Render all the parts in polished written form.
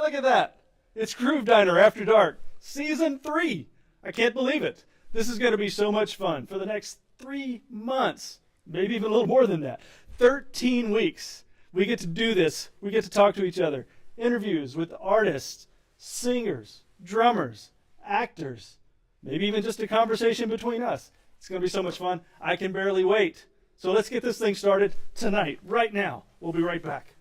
Look at that. It's Groove Diner After Dark, Season 3. I can't believe it. This is going to be so much fun for the next 3 months, maybe even a little more than that. 13 weeks. We get to do this. We get to talk to each other. Interviews with artists, singers, drummers, actors, maybe even just a conversation between us. It's going to be so much fun. I can barely wait. So let's get this thing started tonight, right now. We'll be right back.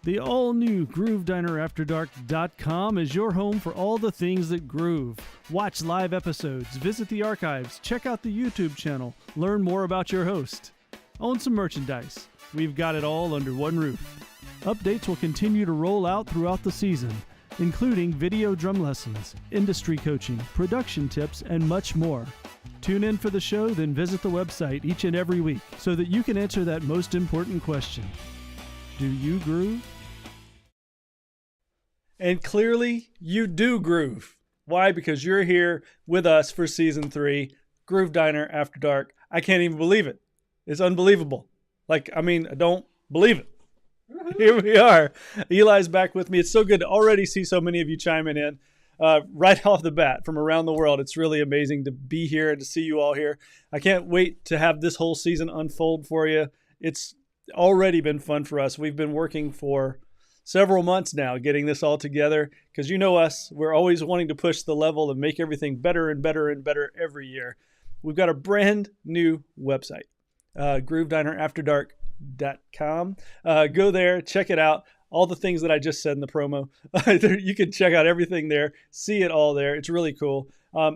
The all-new GrooveDinerAfterDark.com is your home for all the things that groove. Watch live episodes, visit the archives, check out the YouTube channel, learn more about your host. Own some merchandise. We've got it all under one roof. Updates will continue to roll out throughout the season, including video drum lessons, industry coaching, production tips, and much more. Tune in for the show, then visit the website each and every week so that you can answer that most important question. Do you groove? And clearly, you do groove. Why? Because you're here with us for Season 3, Groove Diner After Dark. I can't even believe it. It's unbelievable. I don't believe it. Here we are. Eli's back with me. It's so good to already see so many of you chiming in right off the bat from around the world. It's really amazing to be here and to see you all here. I can't wait to have this whole season unfold for you. It's already been fun for us. We've been working for several months now getting this all together because you know us. We're always wanting to push the level and make everything better and better and better every year. We've got a brand new website, GrooveDinerAfterDark.com. Go there, check it out. All the things that I just said in the promo. You can check out everything there, see it all there. It's really cool.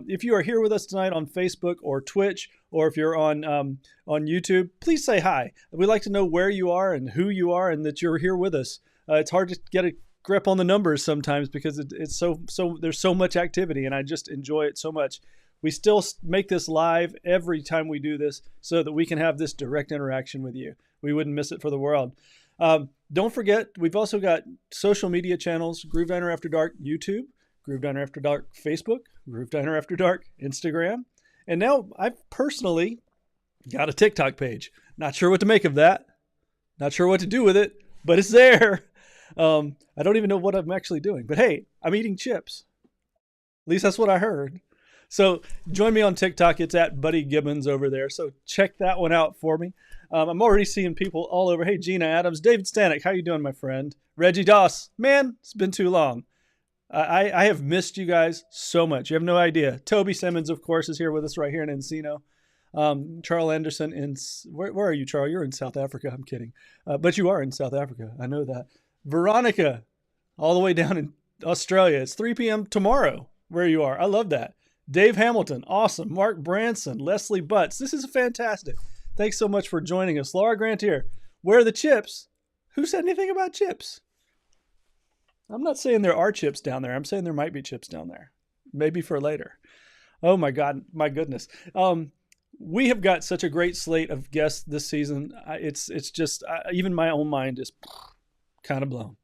If you are here with us tonight on Facebook or Twitch, or if you're on YouTube, please say hi. We'd like to know where you are and who you are and that you're here with us. It's hard to get a grip on the numbers sometimes because it's so there's so much activity, and I just enjoy it so much. We still make this live every time we do this so that we can have this direct interaction with you. We wouldn't miss it for the world. Don't forget, we've also got social media channels, Groove Diner After Dark YouTube, Groove Diner After Dark Facebook, Groove Diner After Dark Instagram, and now I've personally got a TikTok page. Not sure what to make of that. Not sure what to do with it, but it's there. I don't even know what I'm actually doing. But hey, I'm eating chips. At least that's what I heard. So join me on TikTok. It's at Buddy Gibbons over there. So check that one out for me. I'm already seeing people all over. Hey, Gina Adams, David Stanek, how you doing, my friend? Reggie Doss, man, it's been too long. I have missed you guys so much. You have no idea. Toby Simmons, of course, is here with us right here in Encino. Charles Anderson where are you, Charles? You're in South Africa. I'm kidding. But you are in South Africa. I know that. Veronica, all the way down in Australia. It's 3 p.m. tomorrow where you are. I love that. Dave Hamilton, awesome. Mark Branson, Leslie Butts. This is fantastic. Thanks so much for joining us. Laura Grantier, where are the chips? Who said anything about chips? I'm not saying there are chips down there. I'm saying there might be chips down there. Maybe for later. Oh my God, my goodness. We have got such a great slate of guests this season. It's just, even my own mind is kind of blown.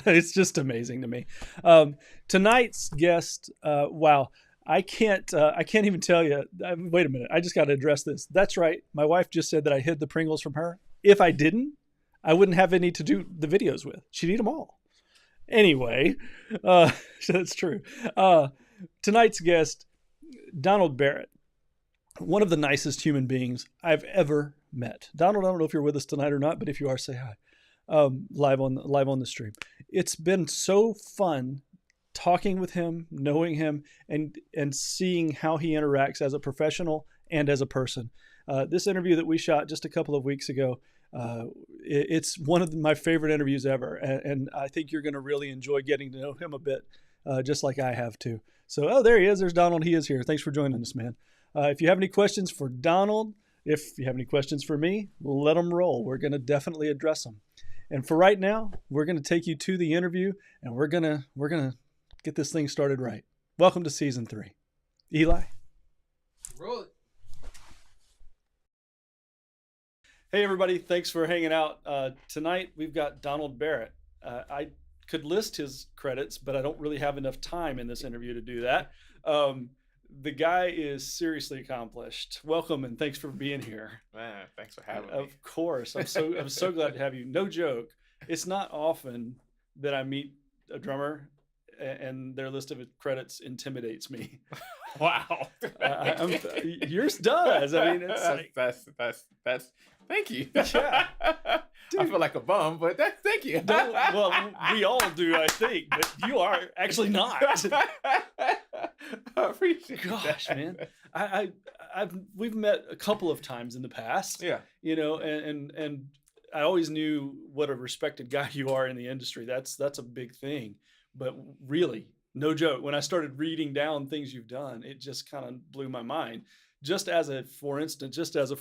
It's just amazing to me. Tonight's guest, wow. I can't even tell you. Wait a minute. I just got to address this. That's right. My wife just said that I hid the Pringles from her. If I didn't, I wouldn't have any to do the videos with. She'd eat them all. Anyway, that's true. Tonight's guest, Donald Barrett, one of the nicest human beings I've ever met. Donald, I don't know if you're with us tonight or not, but if you are, say hi. Live on the stream. It's been so fun talking with him, knowing him, and seeing how he interacts as a professional and as a person. This interview that we shot just a couple of weeks ago, it's one of my favorite interviews ever, and I think you're going to really enjoy getting to know him a bit, just like I have too. So, there he is. There's Donald. He is here. Thanks for joining us, man. If you have any questions for Donald, if you have any questions for me, let them roll. We're going to definitely address them. And for right now, we're going to take you to the interview, and we're gonna get this thing started right. Welcome to season 3, Eli. Roll it. Hey everybody, thanks for hanging out. Tonight we've got Donald Barrett. I could list his credits, but I don't really have enough time in this interview to do that. The guy is seriously accomplished. Welcome and thanks for being here. Man, thanks for having me. Of course, I'm so glad to have you. No joke, it's not often that I meet a drummer and their list of credits intimidates me. Wow. Yours does. I mean, it's like that's. Thank you. Yeah. Dude. I feel like a bum, but thank you. Well, we all do, I think, but you are actually not. I appreciate Gosh, that. man. We've met a couple of times in the past. Yeah. You know, and I always knew what a respected guy you are in the industry. That's a big thing. But really, no joke, when I started reading down things you've done, it just kind of blew my mind. Just as a for instance, we're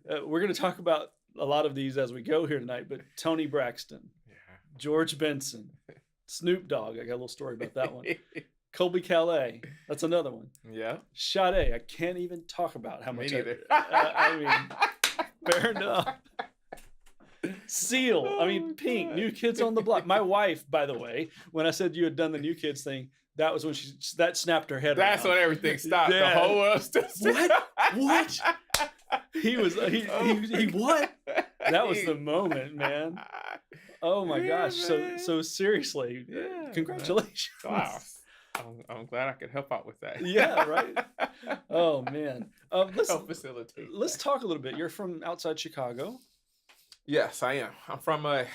going to talk about a lot of these as we go here tonight, but Tony Braxton, George Benson, Snoop Dogg, I got a little story about that one. Colby Calais, that's another one. Yeah. Sade, I can't even talk about how Me much neither. I mean, fair enough. Seal, I mean, Pink, New Kids on the Block. My wife, by the way, when I said you had done the New Kids thing, that was when that snapped her head. That's around. when everything stopped. Yeah. The whole world stood still. What? He what? That was the moment, man. Oh my gosh. Man. So seriously, congratulations. Wow. I'm glad I could help out with that. Yeah, right. Oh man. Help facilitate. Let's talk a little bit. You're from outside Chicago. Yes, I am. I'm from a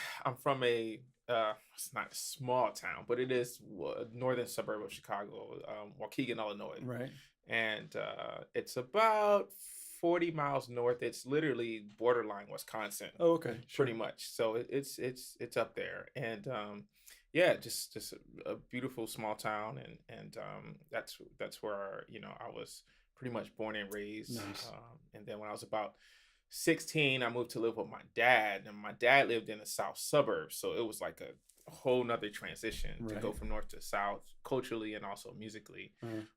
it's not a small town, but it is a northern suburb of Chicago, Waukegan, Illinois. Right. And it's about 40 miles north. It's literally borderline Wisconsin. Oh, okay. Pretty much. So it's up there. And just a beautiful small town, and that's where I was pretty much born and raised. Nice. And then when I was about 16, I moved to live with my dad, and my dad lived in the south suburbs, so it was like a a whole nother transition to go Right. from north to south culturally and also musically.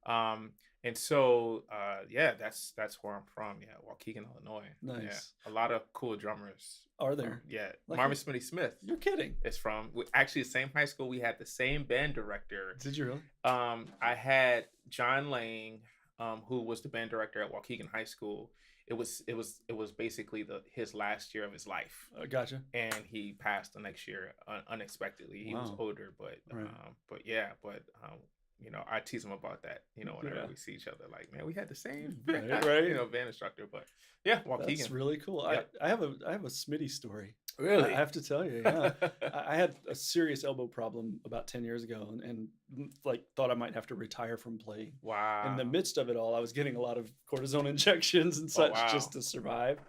Uh, And so yeah, that's where I'm from. Yeah, Waukegan, Illinois. Yeah, nice. a lot of cool drummers. Are there? Yeah, Like, Marvin Smitty Smith you're kidding. is from actually the same high school. We had the same band director. Did you really? I had John Lang, who was the band director at Waukegan High School. It was basically his last year of his life, Gotcha. and he passed the next year unexpectedly. He was Wow. older, but Right. I tease him about that. Whenever Yeah. we see each other, like, man, we had the same Right. band instructor. But yeah, That's Waukegan. really cool. Yep. I have a Smitty story. Really? I have to tell you, yeah. I had a serious elbow problem about 10 years ago and like thought I might have to retire from playing. Wow. In the midst of it all, I was getting a lot of cortisone injections and such wow. just to survive.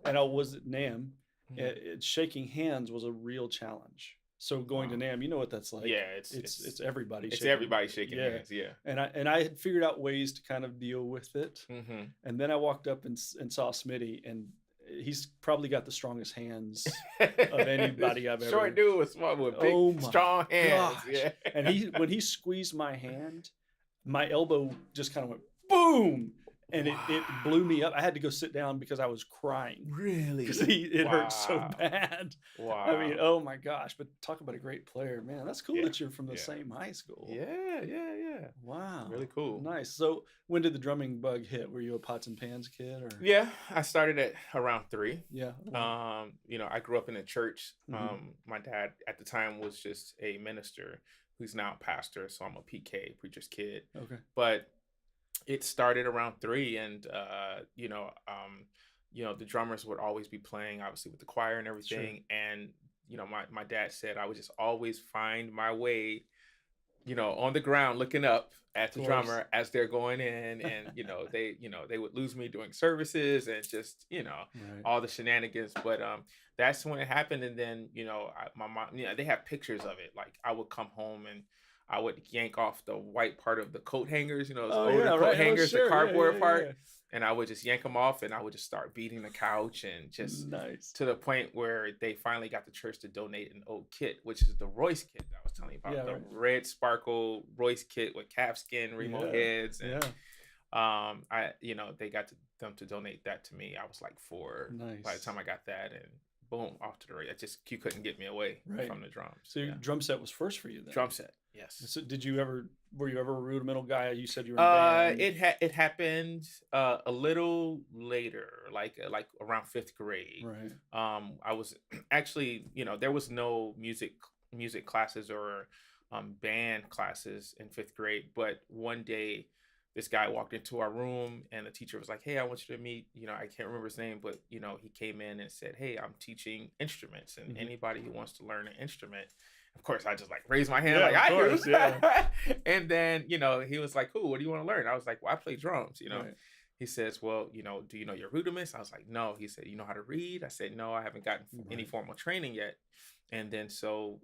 And I was at NAM. Mhm. Shaking hands was a real challenge. So going to Wow. NAM, you know what that's like. Yeah, It's everybody. it's shaking. everybody shaking Yeah. hands. Yeah. And I had figured out ways to kind of deal with it. Mm-hmm. And then I walked up and saw Smitty, and he's probably got the strongest hands. anybody I've Short ever- dude with small with big Oh my strong hands. gosh. Yeah. And when he squeezed my hand, my elbow just kind of went boom, and it Wow. blew me up. I had to go sit down because I was crying Really? because it hurt so Wow. bad. Wow. I mean, oh my gosh! But talk about a great player, man. That's cool Yeah, that you're from the yeah. same high school. Yeah. Wow. Really cool. Nice. So when did the drumming bug hit? Were you a pots and pans kid or? Yeah, I started at around 3. Yeah. I grew up in a church. Mhm. My dad at the time was just a minister who's now a pastor, so I'm a PK, preacher's kid. Okay. But it started around 3, and the drummers would always be playing, obviously, with the choir and everything. And my dad said I would just always find my way, on the ground looking up at the Of course. drummer as they're going in, and they would lose me during services, and just Right. all the shenanigans. But that's when it happened. And then my mom, they have pictures of it. Like, I would come home and I would yank off the white part of the coat hangers, those Oh, older yeah, coat right. Oh, hangers, sure. the Yeah, cardboard yeah, part, yeah. and I would just yank them off, and I would just start beating the couch, and just Nice. to the point where they finally got the church to donate an old kit, which is the Royce kit that I was telling you about, Yeah, the right. red sparkle Royce kit with calfskin Remo Yeah, heads, and Yeah. they got them to donate that to me. I was like 4 by the Nice. time I got that, and boom, off to the race. You couldn't get me away Right. from the drums. So your Yeah. drum set was first for you then. Drum set, yes. So were you ever a rudimental guy? You said you were in a band. It happened a little later, like around 5th grade. Right. I was actually, there was no music classes or band classes in 5th grade, but one day this guy walked into our room, and the teacher was like, "Hey, I want you to meet," I can't remember his name, but he came in and said, "Hey, I'm teaching instruments, and Mhm. anybody who wants to learn an instrument." Of course, I just like raised my hand, Yeah, like, of I course, do. yeah. And then, he was like, "Cool, what do you want to learn?" I was like, "Well, I play drums." Right. He says, "Well, do you know your rudiments?" I was like, "No." He said, "You know how to read?" I said, "No, I haven't gotten any Right. formal training yet." And then so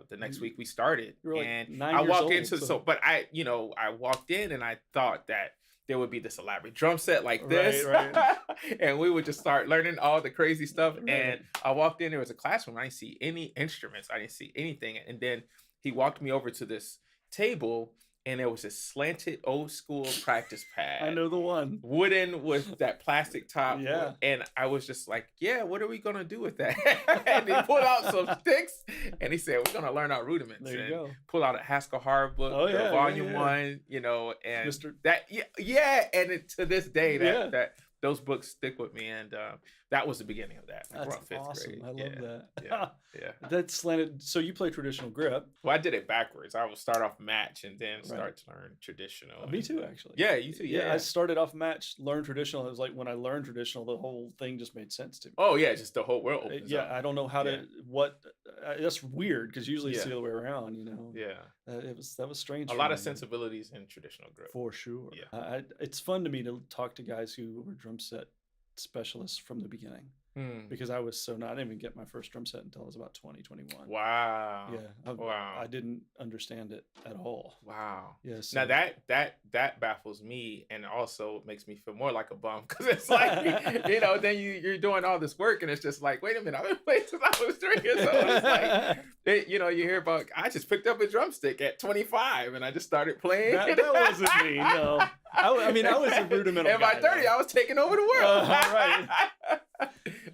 the next You- week we started, you were like and 9 I years walked old, into so- but I walked in, and I thought that there would be this elaborate drum set like Right, this, right. and we would just start learning all the crazy stuff. Right. And I walked in, there was a classroom. I didn't see any instruments. I didn't see anything. And then he walked me over to this table, and there was this slanted old school practice pad. I know the one. Wooden with that plastic top. Yeah. And I was just like, "Yeah, what are we going to do with that?" And he pulled out some sticks, and he said, "We're going to learn our rudiments." There you and go. pull out a Haskell Hard book, Oh, yeah, volume yeah. 1, and Mr. that, and to this day, that those books stick with me. And that was the beginning of that. Like, That's around 5th awesome. grade. I love that. Yeah. That's slanted. So you play traditional grip. Well, I did it backwards. I would start off match and then start to learn traditional. Me too, actually. Yeah, you too. Yeah. I started off match, learned traditional. It was like when I learned traditional, the whole thing just made sense to me. Oh yeah, just the whole world opens Yeah, up. I don't know how to that's weird because usually it's Yeah. the other way around. Yeah. That was strange. A for lot of me. sensibilities in traditional grip. For sure. Yeah. It's fun to me to talk to guys who were drum set specialists from the beginning. because I was I didn't even get my first drum set until I was about 2021. Wow. Yeah. Wow. I didn't understand it at all. Wow. Yes. Now that baffles me, and also makes me feel more like a bum, because it's like, you know, then you're doing all this work and it's just like, wait a minute, I've been playing since I was 3 years old. It's like, you know, you hear about, I just picked up a drumstick at 25 and I just started playing. That wasn't me. No. I mean, I was a rudimental and by 30, I was taking over the world. Right.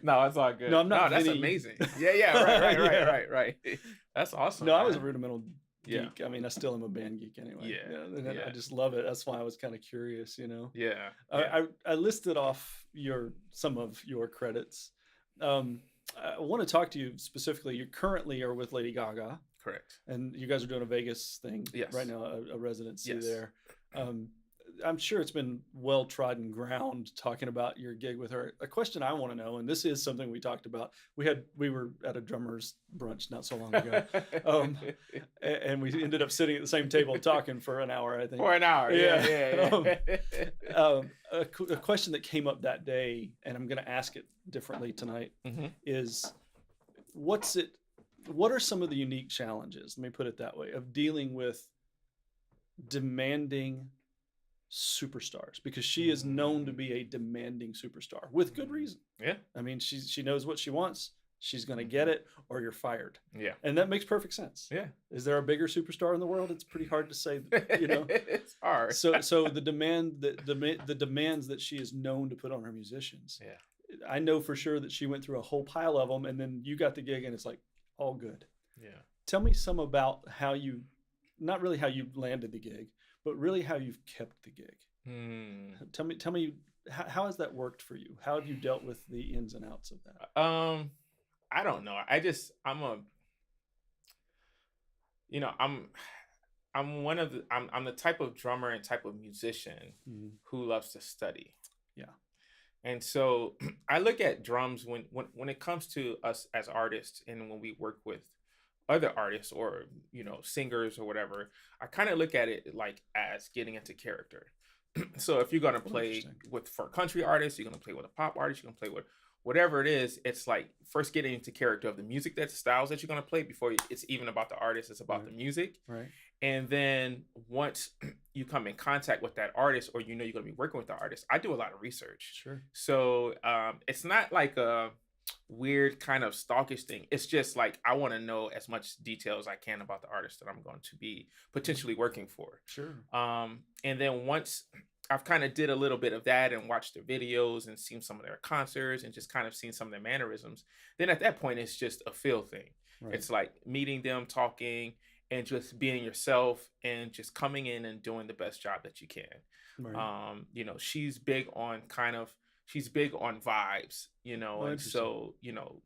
No, it's all good. No, I'm not. No, that's amazing. Yeah. Right. That's awesome. No, man. I was a rudimental Yeah. geek. I mean, I still am a band geek anyway. Yeah. And Yeah. I just love it. That's why I was kind of curious, you know. Yeah. I listed off some of your credits. I want to talk to you specifically. You currently are with Lady Gaga, Correct. and you guys are doing a Vegas thing Yes. right now, a residency Yes. there. I'm sure it's been well trodden ground talking about your gig with her. A question I want to know, and this is something we talked about. We were at a drummers brunch not so long ago, and we ended up sitting at the same table talking for an hour, I think. For an hour. Yeah. A question that came up that day, and I'm going to ask it differently tonight, is what are some of the unique challenges, let me put it that way, of dealing with demanding superstars? Because she is known to be a demanding superstar with good reason. Yeah. I mean, she knows what she wants. She's going to get it, or you're fired. Yeah. And that makes perfect sense. Yeah. Is there a bigger superstar in the world? It's pretty hard to say, you know. It's hard. So the demands that she is known to put on her musicians. Yeah. I know for sure that she went through a whole pile of them, and then you got the gig and it's like all good. Yeah. Tell me some about how you, not really how you landed the gig, but really how you've kept the gig. Tell me how has that worked for you? How have you dealt with the ins and outs of that? I don't know. I'm the type of drummer and type of musician who loves to study. Yeah. And so I look at drums when it comes to us as artists, and when we work with other artists or, you know, singers or whatever, I kind of look at it like as getting into character. So if you're going to play for country artists, you're going to play with a pop artist, you're going to play with whatever it is, it's like first getting into character of the music, that styles that you're going to play, before it's even about the artist, it's about the music. Right. And then once you come in contact with that artist, or you know you're going to be working with the artist, I do a lot of research. Sure. So it's not like a weird kind of stalkish thing. It's just like I want to know as much detail as I can about the artist that I'm going to be potentially working for. Sure. And then once I've kind of did a little bit of that and watched their videos and seen some of their concerts and just kind of seen some of their mannerisms, then at that point it's just a feel thing. Right. It's like meeting them, talking, and just being yourself and just coming in and doing the best job that you can. Right. You know, she's big on vibes, you know, and so, you know,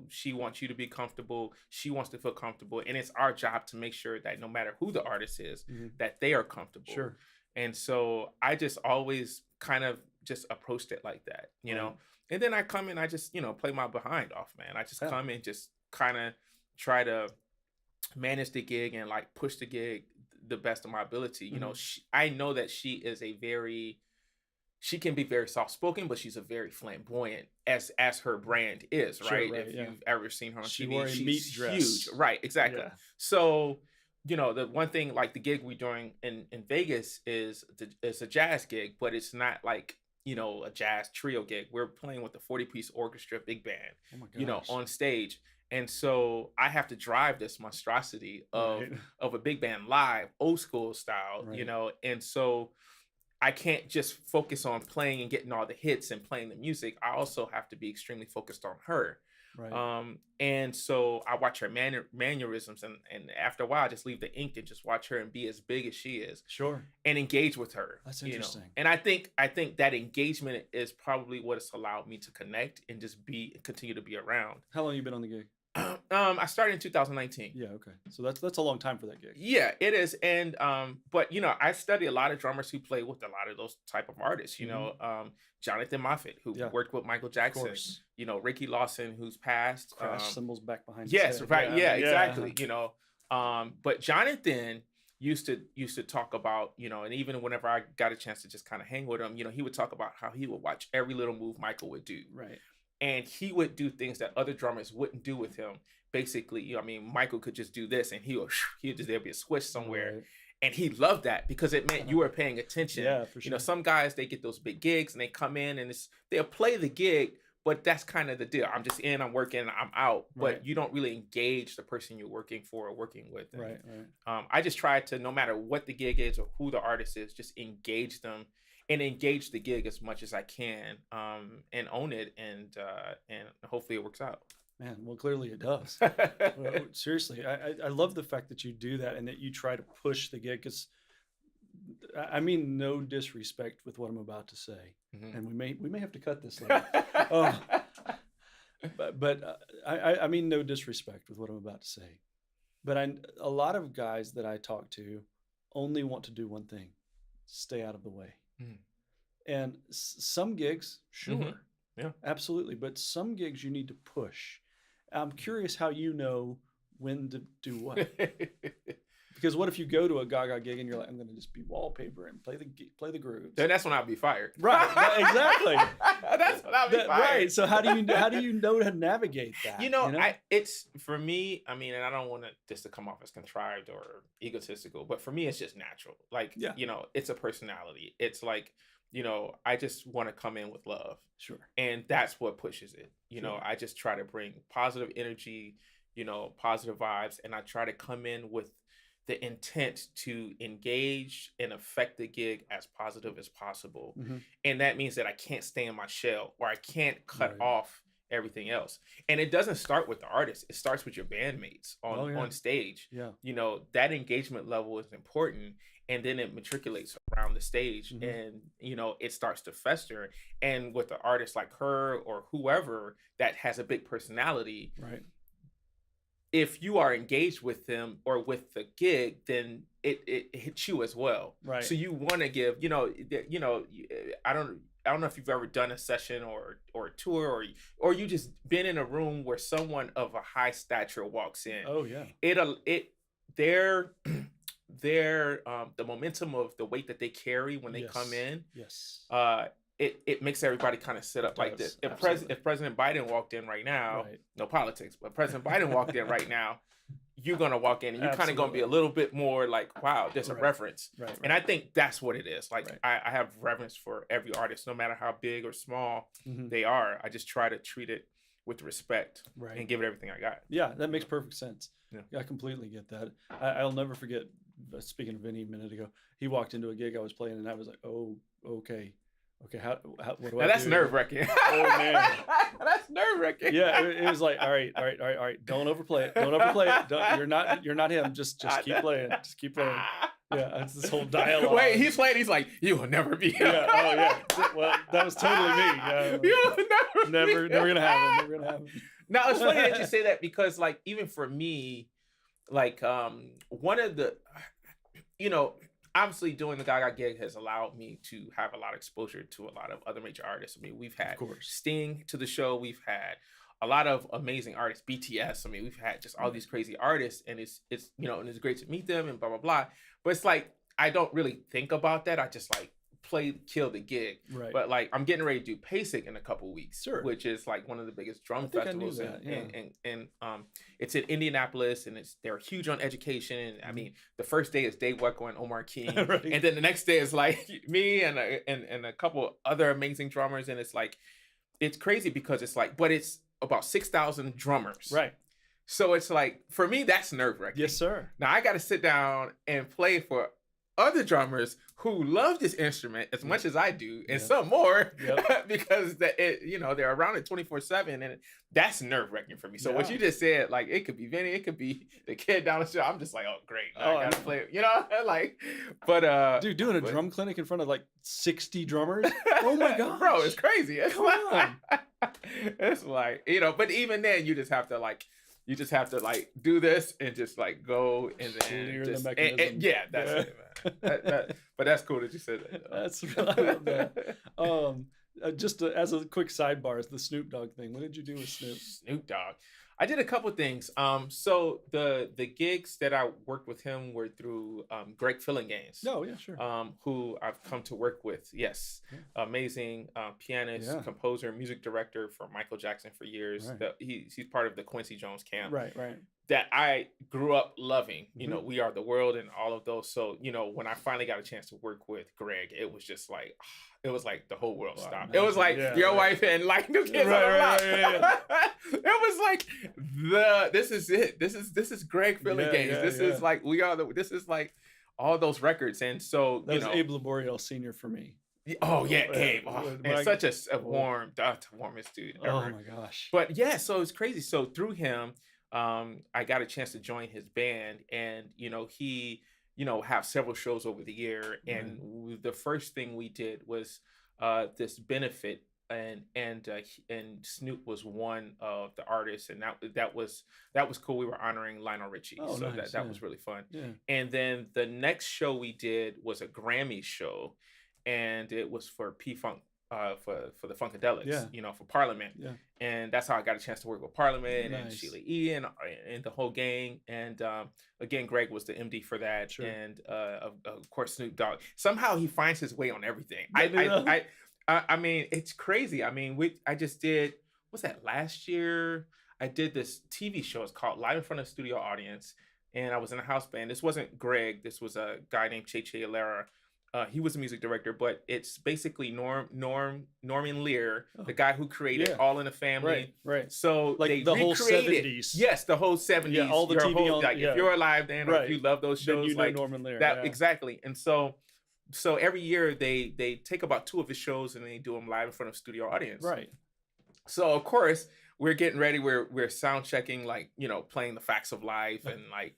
she wants you to be comfortable. She wants to feel comfortable. And it's our job to make sure that no matter who the artist is, that they are comfortable. Sure. And so I just always kind of just approached it like that, you know, and then I come in, I just, you know, play my behind off, man. I just come in, just kind of try to manage the gig and like push the gig the best of my ability. You know, I know that she can be very soft-spoken, but she's a very flamboyant, as her brand is, right? If you've ever seen her on TV, she's huge. Right, exactly. Yeah. So, you know, the one thing, like the gig we're doing in Vegas is a jazz gig, but it's not like, you know, a jazz trio gig. We're playing with a 40-piece orchestra, big band, you know, on stage. And so I have to drive this monstrosity of a big band live, old school style, you know, and so I can't just focus on playing and getting all the hits and playing the music. I also have to be extremely focused on her. Right. And so I watch her mannerisms, and after a while, I just leave the ink and just watch her and be as big as she is. Sure. And engage with her. That's interesting. You know? And I think that engagement is probably what has allowed me to connect and just continue to be around. How long have you been on the gig? I started in 2019. Yeah, okay. So that's a long time for that gig. Yeah, it is. And but you know, I study a lot of drummers who play with a lot of those type of artists, you know, Jonathan Moffett, who worked with Michael Jackson, you know, Ricky Lawson, who's passed. Crash cymbals back behind his head. Right. Yeah, exactly. You know, but Jonathan used to talk about, you know, and even whenever I got a chance to just kind of hang with him, you know, he would talk about how he would watch every little move Michael would do. Right. and he would do things that other drummers wouldn't do with him. Basically, I mean, Michael could just do this, and there'd be a squish somewhere, Right. and he loved that because it meant you were paying attention. Yeah, for sure. Some guys, they get those big gigs and they come in and they'll play the gig, but that's kind of the deal. I'm just in, I'm working, I'm out, but Right. you don't really engage the person you're working for or working with. And, Right. Right. I just try to, no matter what the gig is or who the artist is, just engage them and engage the gig as much as I can, and own it, and hopefully it works out. Man, well, clearly it does. Well, seriously, I love the fact that you do that and that you try to push the gig, because I mean no disrespect with what I'm about to say, Mhm. and we may have to cut this later. Oh, but I mean no disrespect with what I'm about to say, but a lot of guys that I talk to only want to do one thing: stay out of the way. Mhm. And some gigs, sure, Mhm. Yeah. absolutely, but some gigs you need to push. I'm curious how you know when to do what. Because what if you go to a Gaga gig and you're like, I'm going to just be wallpaper and play the grooves. Then that's when I'll be fired. Right, exactly. That's when I'll be fired. Right. So how do you know how to navigate that? It's for me. I mean, and I don't want this to come off as contrived or egotistical, but for me, it's just natural. Like, Yeah. It's a personality. It's like, I just want to come in with love, Sure. and that's what pushes it. Sure. I just try to bring positive energy, positive vibes, and I try to come in with the intent to engage and affect the gig as positive as possible. Mhm. And that means that I can't stay in my shell, or I can't cut Right. off everything else. And it doesn't start with the artist. It starts with your bandmates on stage. Yeah. That engagement level is important, and then it matriculates around the stage, Mhm. and it starts to fester. And with an artist like her or whoever that has a big personality, Right. if you are engaged with them or with the gig, then it hits you as well. Right. So you want to give, I don't know if you've ever done a session or a tour, or you just been in a room where someone of a high stature walks in. Oh yeah. The momentum of the weight that they carry when they Yes. come in, Yes. it makes everybody kind of sit up It like does, this. absolutely. If President Biden walked in right now, Right. no politics, but President Biden walked in right now, you're gonna walk in and you're kind of gonna be a Absolutely. little bit more like, wow, there's a Right. reverence. Right. And I think that's what it is. Like, Right. I have reverence for every artist, no matter how big or small Mhm. they are. I just try to treat it with respect Right. and give it everything I got. Yeah, that makes perfect sense. Yeah. I completely get that. I'll never forget, speaking of Vinny a minute ago, he walked into a gig I was playing and I was like, oh, okay. How what do Now I that's do? nerve wracking. Oh, man. That's nerve wracking. Yeah, it was like, all right. Don't overplay it. Don't overplay it. You're not him. Just keep playing. Just keep playing. Yeah, it's this whole dialogue. Wait, he's playing. He's like, you will never be him. Yeah. Oh yeah. Well, that was totally me. Yeah. You will Never gonna happen. Never gonna happen. Now it's funny that you say that, because like, even for me, like, one of the, obviously doing the Gaga gig has allowed me to have a lot of exposure to a lot of other major artists. I mean, we've had Of course. Sting to the show. We've had a lot of amazing artists, BTS. I mean, we've had just all these crazy artists, and it's and it's great to meet them and blah, blah, blah. But it's like, I don't really think about that. I just like kill the gig. Right. But like, I'm getting ready to do PASIC in a couple weeks, Sure. which is like one of the biggest drum I think I knew festivals, that, yeah. and it's in Indianapolis, and they're huge on education. And I Mhm. mean, the first day is Dave Weckl and Omar King, Right. and then the next day is like me and a couple other amazing drummers, and it's like, it's crazy because it's like, but it's about 6,000 drummers, Right. So it's like, for me, that's nerve wracking. Yes, sir. Now I got to sit down and play for other drummers who love this instrument as much as I do, and Yep. some more, Yep. because they're around it 24/7, and that's nerve wracking for me. So what Yeah. you just said, like, it could be Vinny, it could be the kid down the street. I'm just like, oh great, now Oh, I I gotta know. play it, like, but Dude, doing a but- drum clinic in front of like 60 drummers. Oh my gosh. bro, it's crazy. It's Come on. it's like, but even then, you just have to like do this and just like go and then Clear the just, mechanism. yeah, that's Yeah. it, man. But that's cool that you said that. though. That's I love that. Just as a quick sidebar, is the Snoop Dogg thing. What did you do with Snoop? Snoop Dogg. I did a couple things. So the gigs that I worked with him were through Greg Fillinganes, Oh, yeah, sure. who I've come to work with. Yes, Yeah. amazing pianist, Yeah. composer, music director for Michael Jackson for years. Right. He's part of the Quincy Jones camp Right, right. that I grew up loving. Mhm. We Are the World and all of those. So when I finally got a chance to work with Greg, it was just like it was like the whole world Wow, stopped. It was amazing. like Yeah, your right. wife and like new kids Right, on the block. right, It was like this is it. This is Greg Fillinganes. yeah, This yeah. is like this is like all those records. And so That was Abe Laboriel Sr. for me. oh yeah, Yeah, Abe. when And I- such a warm, the warmest dude ever. Oh my gosh. But yeah, so it's crazy. So through him, I got a chance to join his band, and he, have several shows over the year. And the first thing we did was this benefit, and Snoop was one of the artists, and that was cool. We were honoring Lionel Richie, Oh, so nice, that yeah. was really fun. Yeah. And then the next show we did was a Grammy show, and it was for P-Funk, for the Funkadelics, Yeah. for Parliament. Yeah. And that's how I got a chance to work with Parliament and Nice. Sheila E. and the whole gang. And again, Greg was the MD for that. Sure. And of course, Snoop Dogg. Somehow he finds his way on everything. Yeah. I mean, it's crazy. I mean, I just did, what's that, last year? I did this TV show. It's called Live in Front of a Studio Audience. And I was in a house band. This wasn't Greg. This was a guy named Che Alara. He was a music director, but it's basically Norman Lear, the guy who created Yeah. All in the Family. Right, right. So Like they the whole recreated- 70s. Yes, the whole 70s. Yeah, all the your TV whole, on- like yeah. if you're alive then, or Right. if you love those Then shows, you know like Norman Lear. that yeah. exactly. And so every year they take about 2 of his shows and they do them live in front of studio audience. Right. So of course we're getting ready. We're sound checking, like playing the Facts of Life and like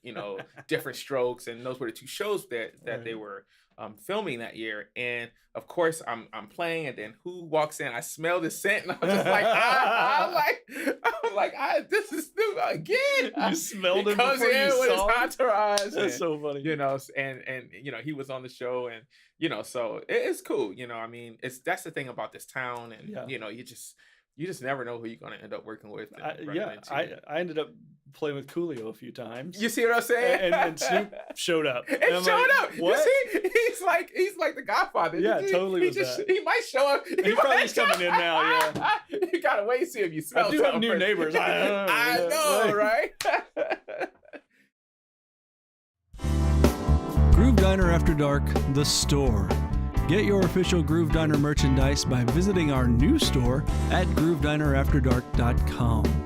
Different Strokes, and those were the 2 shows that they Right. were filming that year. And of course I'm playing, and then who walks in? I smell the scent, and I'm just like I'm like this is Snoop again. You smelled He him comes before you in with his saw him? entourage. That's and, so funny. and he was on the show, and so it's cool. I mean, that's the thing about this town, and Yeah. you just never know who you're gonna end up working with. And running Yeah, into. I ended up playing with Coolio a few times. You see what I'm saying? and Snoop showed up. It And I'm showed like, up. What? You see, he's like the Godfather. Yeah, totally He was just that. he might show up. He probably is coming in now, yeah. You gotta wait and see if you smell. I do have something new first. neighbors. I know, right? Groove Diner After Dark, the store. Get your official Groove Diner merchandise by visiting our new store at groovedinerafterdark.com.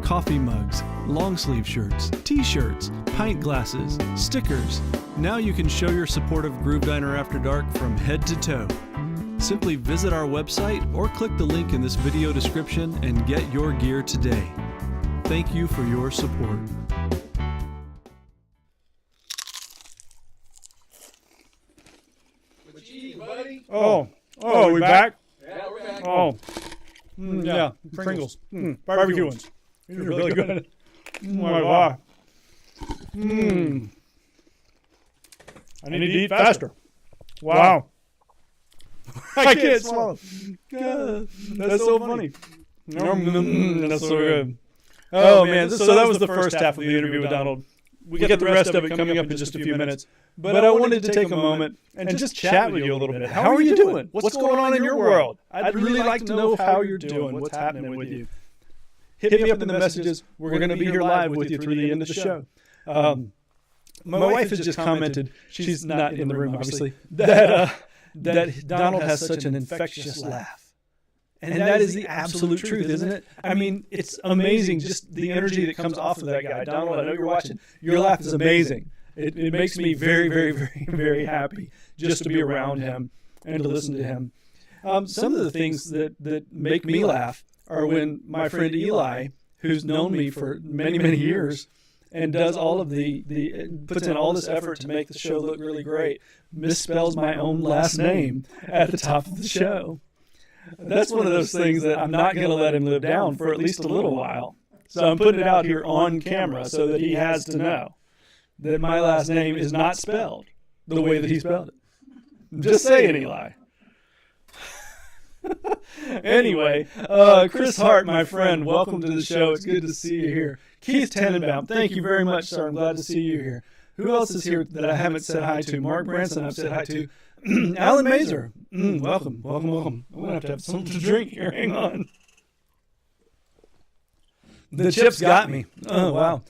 Coffee mugs, long sleeve shirts, t-shirts, pint glasses, stickers. Now you can show your support of Groove Diner After Dark from head to toe. Simply visit our website or click the link in this video description and get your gear today. Thank you for your support. Oh, we back? Yeah, we're back. Oh, yeah, Pringles. Barbecue ones. These are really good. Oh my God. I need to eat faster. Wow. I can't swallow. God, that's so funny. That's so good. Oh man, so that was the first half of the interview with Donald. We get the rest of it coming up in just a few minutes. But I wanted to take a moment and just chat with you a little bit. How are you doing? What's going on in your world? I'd really like to know how you're doing, what's happening with you. Hit me up in the messages. We're going to be here live with you through the end of the show. My wife has just commented, she's not in the room obviously, that Donald has such an infectious laugh. And that is the absolute truth, isn't it? I mean, it's amazing just the energy that comes off of that guy. Donald, I know you're watching. Your laugh is amazing. It makes me very, very, very, very happy just to be around him and to listen to him. Some of the things that make me laugh are when my friend Eli, who's known me for many, many years and does all of puts in all this effort to make the show look really great, misspells my own last name at the top of the show. That's one of those things that I'm not going to let him live down for at least a little while. So I'm putting it out here on camera so that he has to know that my last name is not spelled the way that he spelled it. I'm just saying, Eli. Anyway, Chris Hart, my friend, welcome to the show. It's good to see you here. Keith Tannenbaum, thank you very much, sir. I'm glad to see you here. Who else is here that I haven't said hi to? Mark Branson, I've said hi to. Alan Mazer, welcome. I'm going to have something to drink here. Hang on. The chips got me. Oh, wow.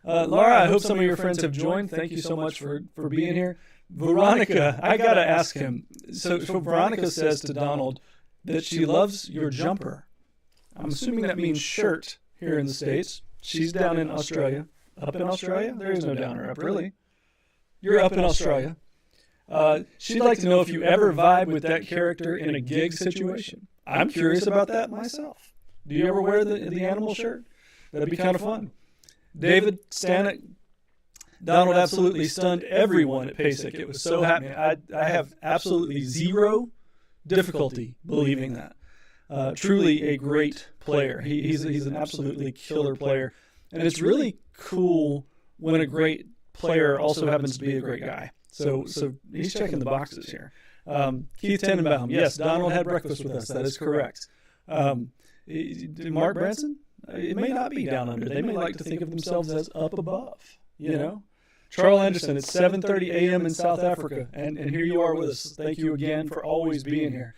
Laura, I hope some of your friends have joined. Thank you so much for being here. Veronica, I got to ask him. So Veronica says to Donald that she loves your jumper. I'm assuming that means shirt here in the States. She's down in Australia. Up in Australia? There is no down or up, really. You're up in Australia. She'd like to know if you ever vibe with that character in a gig situation. I'm curious about that myself. Do you ever wear the animal shirt? That'd be kind of fun. David Stanek, Donald absolutely stunned everyone at PASIC. It was so happening. I have absolutely zero difficulty believing that. Truly a great player. He's an absolutely killer player. And it's really cool when a great player also happens to be a great guy. So he's checking the boxes here. Keith Tannenbaum, yes, Donald had breakfast with us. That is correct. Mark Branson, it may not be down under. They may like to think of themselves as up above, you know. Charles Anderson, it's 7:30 a.m. in South Africa, and here you are with us. Thank you again for always being here.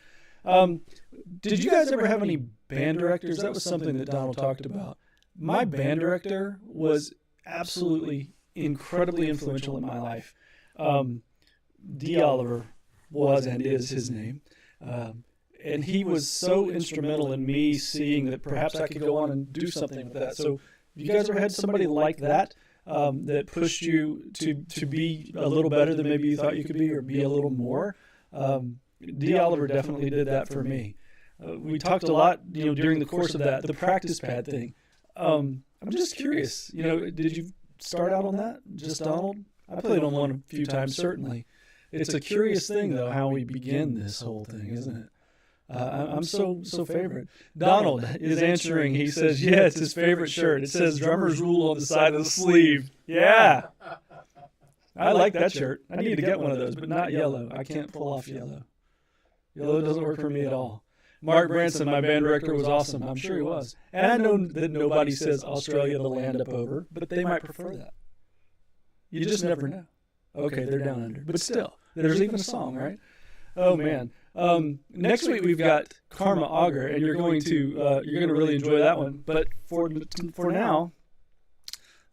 Did you guys ever have any band directors? That was something that Donald talked about. My band director was absolutely incredibly influential in my life. D. Oliver was and is his name. And he was so instrumental in me seeing that perhaps I could go on and do something with that. So you guys ever had somebody like that that pushed you to be a little better than maybe you thought you could be, or be a little more? D. Oliver definitely did that for me. We talked a lot, during the course of that, the practice pad thing. I'm just curious, did you start out on that, just Donald? I played on one a few times, certainly. It's a curious thing, though, how we begin this whole thing, isn't it? I'm so favorite. Donald is answering. He says, yeah, it's his favorite shirt. It says Drummer's Rule on the side of the sleeve. Yeah. I like that shirt. I need to get one of those, but not yellow. I can't pull off yellow. Yellow doesn't work for me at all. Mark Branson, my band director, was awesome. I'm sure he was. And I know that nobody says Australia the land up over, but they might prefer that. You just never know. Okay, they're down under. But still, there's even a song, right? Oh, man. Next week we've got Karma Auger, and you're going to really enjoy that one. But for now,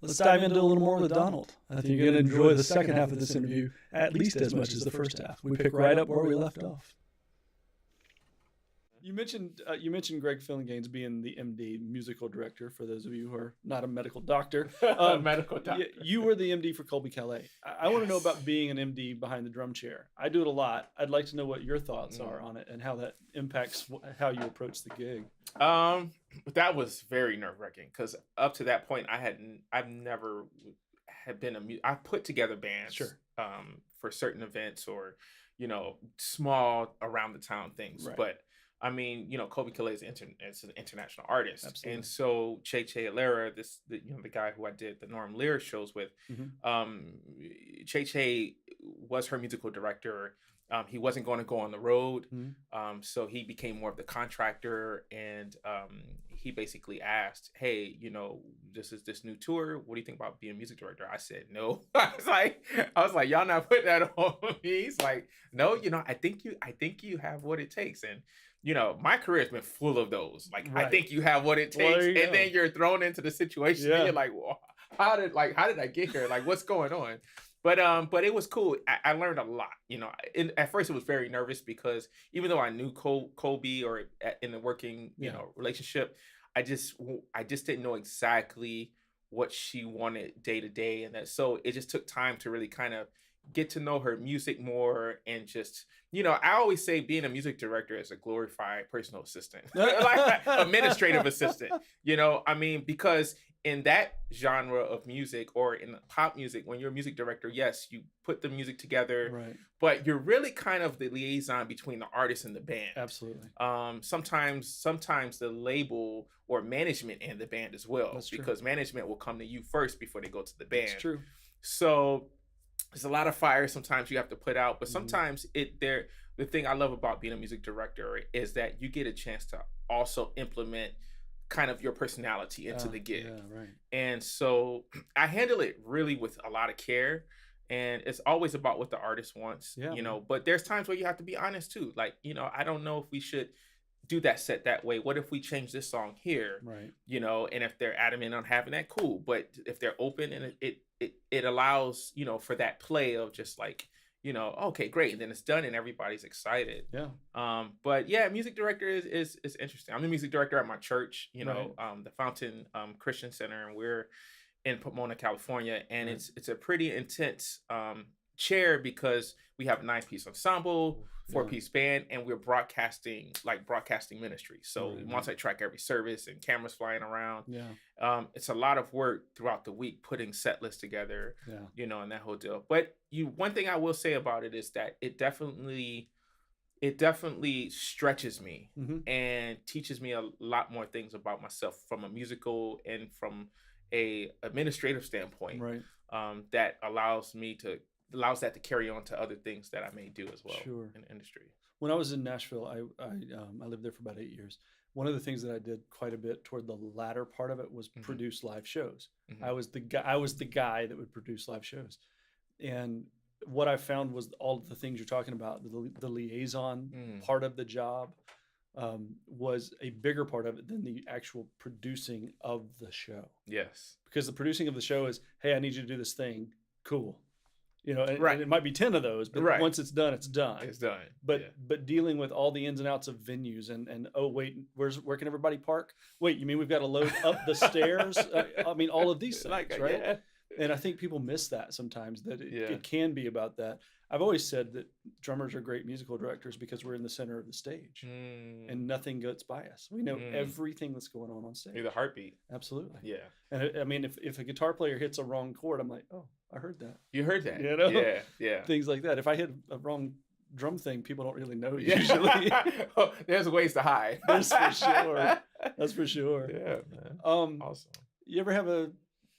let's dive into a little more with Donald. I think you're going to enjoy the second half of this interview at least as much as the first half. We pick right up where we left off. You mentioned Greg Fillinganes being the MD, musical director, for those of you who are not a medical doctor. Medical doctor. You were the MD for Colby Calais. I want to know about being an MD behind the drum chair. I do it a lot. I'd like to know what your thoughts are on it and how that impacts how you approach the gig. That was very nerve-wracking because up to that point, I've never had been I put together bands, sure, for certain events or, small around the town things, right. But I mean, Colby Calais is an international artist. Absolutely. And so Che Alera, the guy who I did the Norm Lear shows with, Che was her musical director. He wasn't going to go on the road. So he became more of the contractor, and he basically asked, hey, this is this new tour. What do you think about being a music director? I said, no. I was like, y'all not putting that on me. He's like, no, I think you have what it takes. And my career has been full of those. Like, right. I think you have what it takes, and then you're thrown into the situation. Yeah. And you're like, well, how did I get here? Like, what's going on? But it was cool. I learned a lot. At first it was very nervous because even though I knew Colby or in the working relationship, I just didn't know exactly what she wanted day to day, and so it just took time to really kind of get to know her music more, and just I always say being a music director is a glorified personal assistant, like administrative assistant. Because in that genre of music or in pop music, when you're a music director, yes, you put the music together, right, but you're really kind of the liaison between the artist and the band. Absolutely. Sometimes the label or management and the band as well. That's true. Because management will come to you first before they go to the band. That's true. So there's a lot of fires sometimes you have to put out, but sometimes the thing I love about being a music director is that you get a chance to also implement kind of your personality into the gig. Yeah, right. And so I handle it really with a lot of care. And it's always about what the artist wants, Yeah, you know. But there's times where you have to be honest too. Like, you know, I don't know if we should do that set that way. What if we change this song here? right. You know, and if they're adamant on having that, cool. But if they're open and it allows, you know, for that play of just like, you know, okay, great, and then it's done and everybody's excited. Yeah. But yeah, music director is interesting. I'm the music director at my church, you know, Right. the Fountain Christian Center, and we're in Pomona, California, and Right. it's a pretty intense chair because we have a 9-piece ensemble, Yeah. 4-piece band, and we're broadcasting ministry. So Right, right. multi-track every service and cameras flying around. Yeah. It's a lot of work throughout the week putting set lists together, Yeah. you know, and that whole deal. But one thing I will say about it is that it definitely stretches me Hmm. and teaches me a lot more things about myself from a musical and from a administrative standpoint, Right. that allows that to carry on to other things that I may do as well Sure. in the industry. When I was in Nashville, I lived there for about 8 years. One of the things that I did quite a bit toward the latter part of it was Mhm. produce live shows. Mhm. I was the guy that would produce live shows, and what I found was all of the things you're talking about, the liaison Mm. part of the job, was a bigger part of it than the actual producing of the show. Yes. Because the producing of the show is, hey, I need you to do this thing. Cool. You know, and, Right. and it might be 10 of those, but Right. once it's done, it's done. It's done. But Yeah. but dealing with all the ins and outs of venues and oh wait, where can everybody park? Wait, you mean we've got to load up the stairs? I mean all of these things, Like, right? yeah. And I think people miss that sometimes, that Yeah. it can be about that. I've always said that drummers are great musical directors because we're in the center of the stage Mm. and nothing gets by us. We know Mm. everything that's going on stage. You're the heartbeat. Absolutely. Yeah. And I mean, if a guitar player hits a wrong chord, I'm like, oh, I heard that. You heard that. You know? Yeah. Yeah. Things like that. If I hit a wrong drum thing, people don't really know Yeah. usually. Oh, there's ways to hide. There's for sure. That's for sure. Yeah, man. Um, Awesome. you ever have a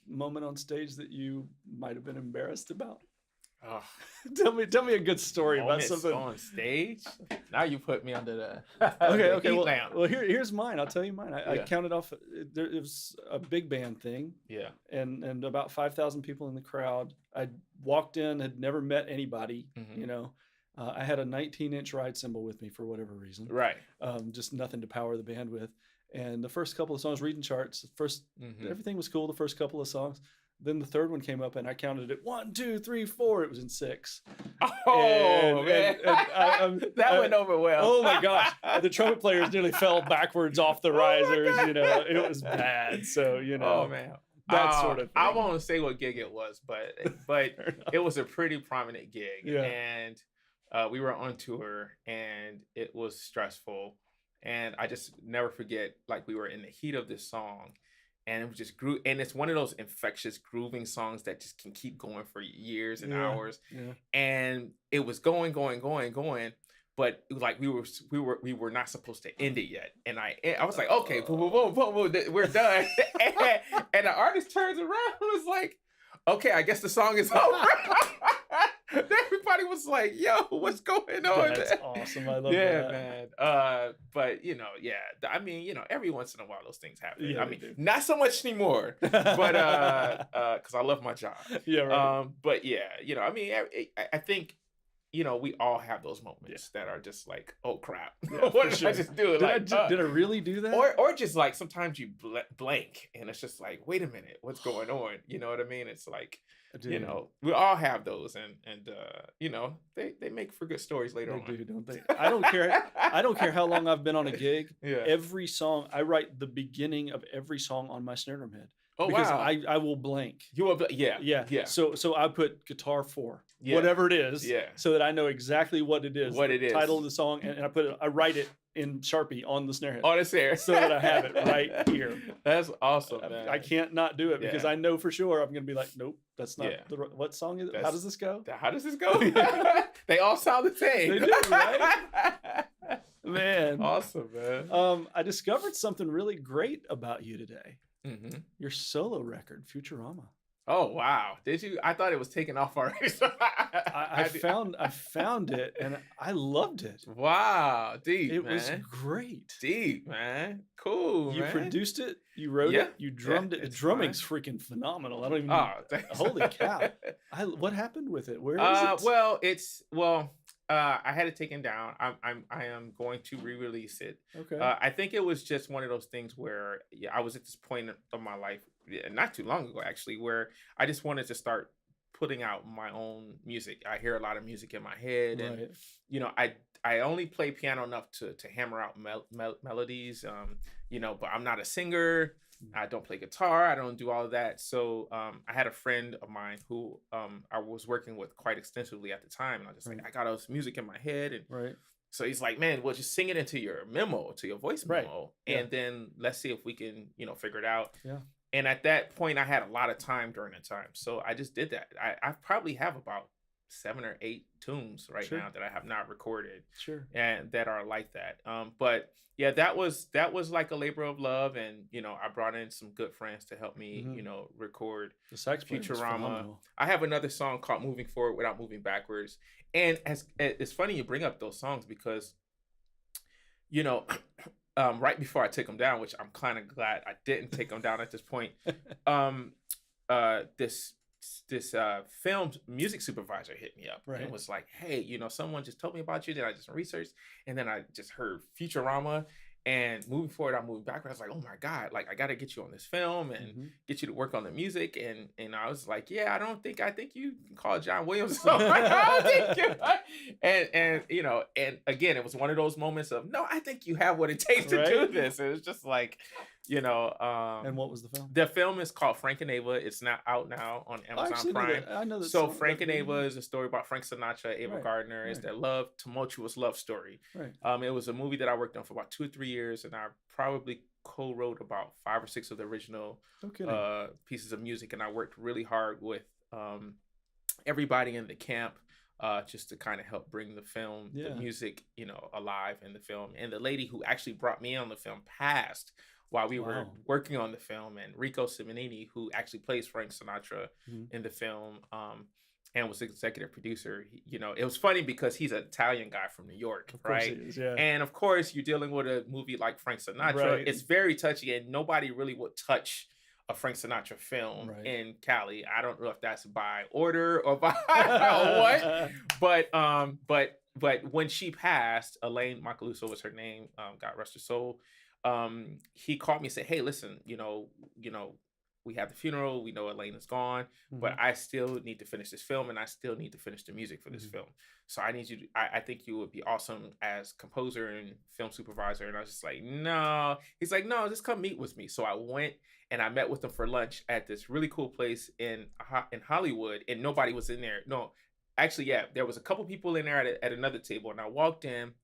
moment on stage that you might have been embarrassed about? Oh, tell me a good story about moments something. on stage. Now you put me under the Okay. the heat Well, lamp. here's mine. I'll tell you mine. I Yeah. counted off. It was a big band thing, Yeah. and about 5,000 people in the crowd. I walked in, had never met anybody. Mhm. You know, I had a 19-inch ride cymbal with me for whatever reason. Right. Just nothing to power the band with. And the first couple of songs, reading charts. Mhm. Everything was cool. The first couple of songs. Then the third one came up, and I counted it 1, 2, 3, 4. It was in 6. Oh And- man, and that went over well. Oh my gosh! The trumpet players nearly fell backwards off the risers. You know, it was bad. So you know, Oh man, that sort of I thing. won't say what gig it was, but Fair enough. it was a pretty prominent gig, Yeah. and we were on tour, and it was stressful, and I just never forget. Like we were in the heat of this song, and it was just grew, and it's one of those infectious grooving songs that just can keep going for years and Yeah. hours, Yeah. and it was going, but like we were not supposed to end it yet, and I was like, okay, boom, boom, boom, boom, boom, we're done, and the artist turns around and was like, okay, I guess the song is over. Everybody was like, yo, what's going on? That's awesome. I love Yeah, that. man. But you know, yeah. I mean, you know, every once in a while those things happen. Yeah, I they mean, do. not so much anymore, but because I love my job. Yeah. Right. But yeah, you know, I mean, I think, you know, we all have those moments that are just like, oh crap, Yeah, what for did sure. I just do? Did, Like, did I really do that? or just like sometimes you blank, and it's just like, wait a minute, what's going on? You know what I mean? It's like, you Dude, know, we all have those, and you know, they make for good stories later they on. do, don't they? I don't care. I don't care how long I've been on a gig. Yeah. Every song, I write the beginning of every song on my snare drum head. Oh Because wow. I will blank. You will. Yeah. Yeah. Yeah. So I put guitar 4, Yeah. whatever it is, Yeah. so that I know exactly what it is. What the it is. Title of the song, and I write it in Sharpie on the snare head. On it's there. So that I have it right here. That's awesome, man. I can't not do it because Yeah. I know for sure I'm gonna be like, nope, that's not Yeah. what song is it? How That's- does this go? How does this go? They all sound the same. They do, right? Man. Awesome, man. I discovered something really great about you today. Mm-hmm. Your solo record, Futurama. Oh wow! Did you? I thought it was taken off already. So I found it and I loved it. Wow, deep It was man, great. deep man, cool You man. produced it, you wrote Yeah, it, you yeah, drummed it. The it's drumming's fine. freaking phenomenal. I don't even. Oh, thanks. Holy cow! What happened with it? Where is it? Well, I had it taken down. I am going to re-release it. Okay. I think it was just one of those things where yeah, I was at this point of my life, yeah, not too long ago actually, where I just wanted to start putting out my own music. I hear a lot of music in my head, and Right. I only play piano enough to hammer out melodies. But I'm not a singer. I don't play guitar. I don't do all of that. So I had a friend of mine who I was working with quite extensively at the time, and I was just like, Right. I got all this music in my head, and Right. so he's like, man, well, just sing it into your memo, to your voice Right. memo, Yeah. and then let's see if we can, figure it out. Yeah. And at that point, I had a lot of time during the time, so I just did that. I probably have about 7 or 8 tunes right Sure. now that I have not recorded Sure. and that are like that. But yeah, that was like a labor of love, and I brought in some good friends to help me, Mhm. record The sax player was Futurama. phenomenal. I have another song called "Moving Forward Without Moving Backwards," and as it's funny you bring up those songs because you know. Right before I took them down, which I'm kind of glad I didn't take them down at this point. Um, this film music supervisor hit me up Right. and was like, "Hey, someone just told me about you." Then I did some research, and then I just heard Futurama and moving forward, I'm moving backward. I was like, "Oh my god! Like, I got to get you on this film and Mhm. get you to work on the music." And I was like, "Yeah, I think you can call John Williams." So I don't think and again, it was one of those moments of no, I think you have what it takes to do Right. this. It was just like, And what was the film? the film is called Frank and Ava. It's not out now on I Amazon actually know Prime. that. I know that So song. Frank and That Ava movie. is a story about Frank Sinatra, Ava Right. Gardner. It's Right. their tumultuous love story. Right. It was a movie that I worked on for about 2 or 3 years, and I probably co-wrote about 5 or 6 of the original No kidding. pieces of music, and I worked really hard with everybody in the camp. Just to kind of help bring the film, the Yeah. music, alive in the film. And the lady who actually brought me on the film passed while we were Wow. working on the film. And Rico Simonini, who actually plays Frank Sinatra Mhm. in the film, and was the executive producer. It was funny because he's an Italian guy from New York, Of course right? it is. Yeah. And of course, you're dealing with a movie like Frank Sinatra. Right. It's very touchy, and nobody really would touch a Frank Sinatra film Right. in Cali. I don't know if that's by order or by or what. But when she passed, Elaine Macaluso was her name. God rest her soul. He called me and said, "Hey, listen, we have the funeral. We know Elaine is gone, but Mhm. I still need to finish this film, and I still need to finish the music for this Mhm. film. So I need you to. I think you would be awesome as composer and film supervisor." And I was just like, "No." He's like, "No, just come meet with me." So I went and I met with him for lunch at this really cool place in Hollywood, and nobody was in there. No, actually, yeah, there was a couple people in there at another table, and I walked in.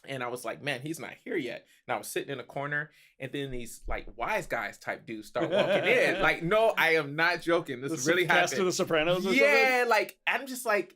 And I was like, man, he's not here yet. And I was sitting in a corner, and then these like wise guys type dudes start walking in. Like, no, I am not joking. This really cast of happened. The Sopranos or something? Yeah, like I'm just like,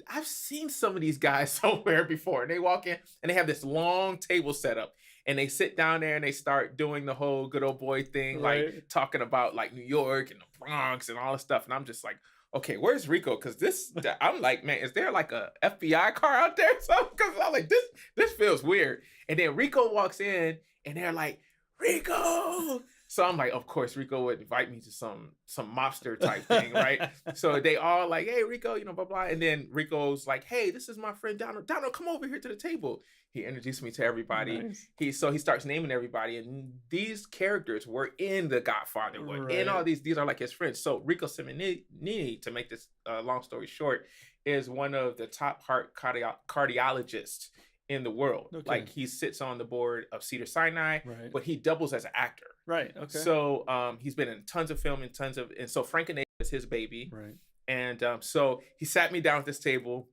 I've seen some of these guys somewhere before. And they walk in and they have this long table set up. And they sit down there and they start doing the whole good old boy thing, like Right. talking about like New York and the Bronx and all this stuff. And I'm just like, okay, where's Rico? Because I'm like, man, is there like a FBI car out there? So, because I'm like, this feels weird. And then Rico walks in and they're like, Rico. So I'm like, of course, Rico would invite me to some mobster type thing, right? So they all like, hey, Rico, blah, blah. And then Rico's like, hey, this is my friend Donald. Donald, come over here to the table. He introduced me to everybody. Nice. He starts naming everybody. And these characters were in The Godfather, were in all Right. these are like his friends. So Rico Simonini, to make this long story short, is one of the top heart cardiologists in the world. Okay. Like he sits on the board of Cedars-Sinai, Right. but he doubles as an actor. Right. Okay. So he's been in tons of film and so Frank and Ava is his baby. Right. And so he sat me down at this table.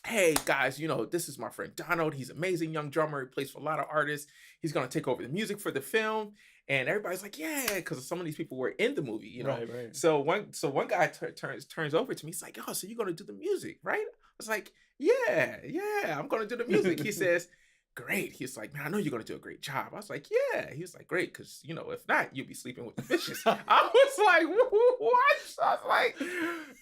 Hey guys, this is my friend Donald. He's an amazing young drummer. He plays for a lot of artists. He's gonna take over the music for the film. And everybody's like, yeah, because some of these people were in the movie, Right. Right. So one guy turns over to me. He's like, oh, so you're gonna do the music, right? I was like, yeah, I'm gonna do the music. He says, great. He's like, man, I know you're gonna do a great job. I was like, yeah. He was like, great, because if not, you'll be sleeping with the fishes. I was like, what? I was like,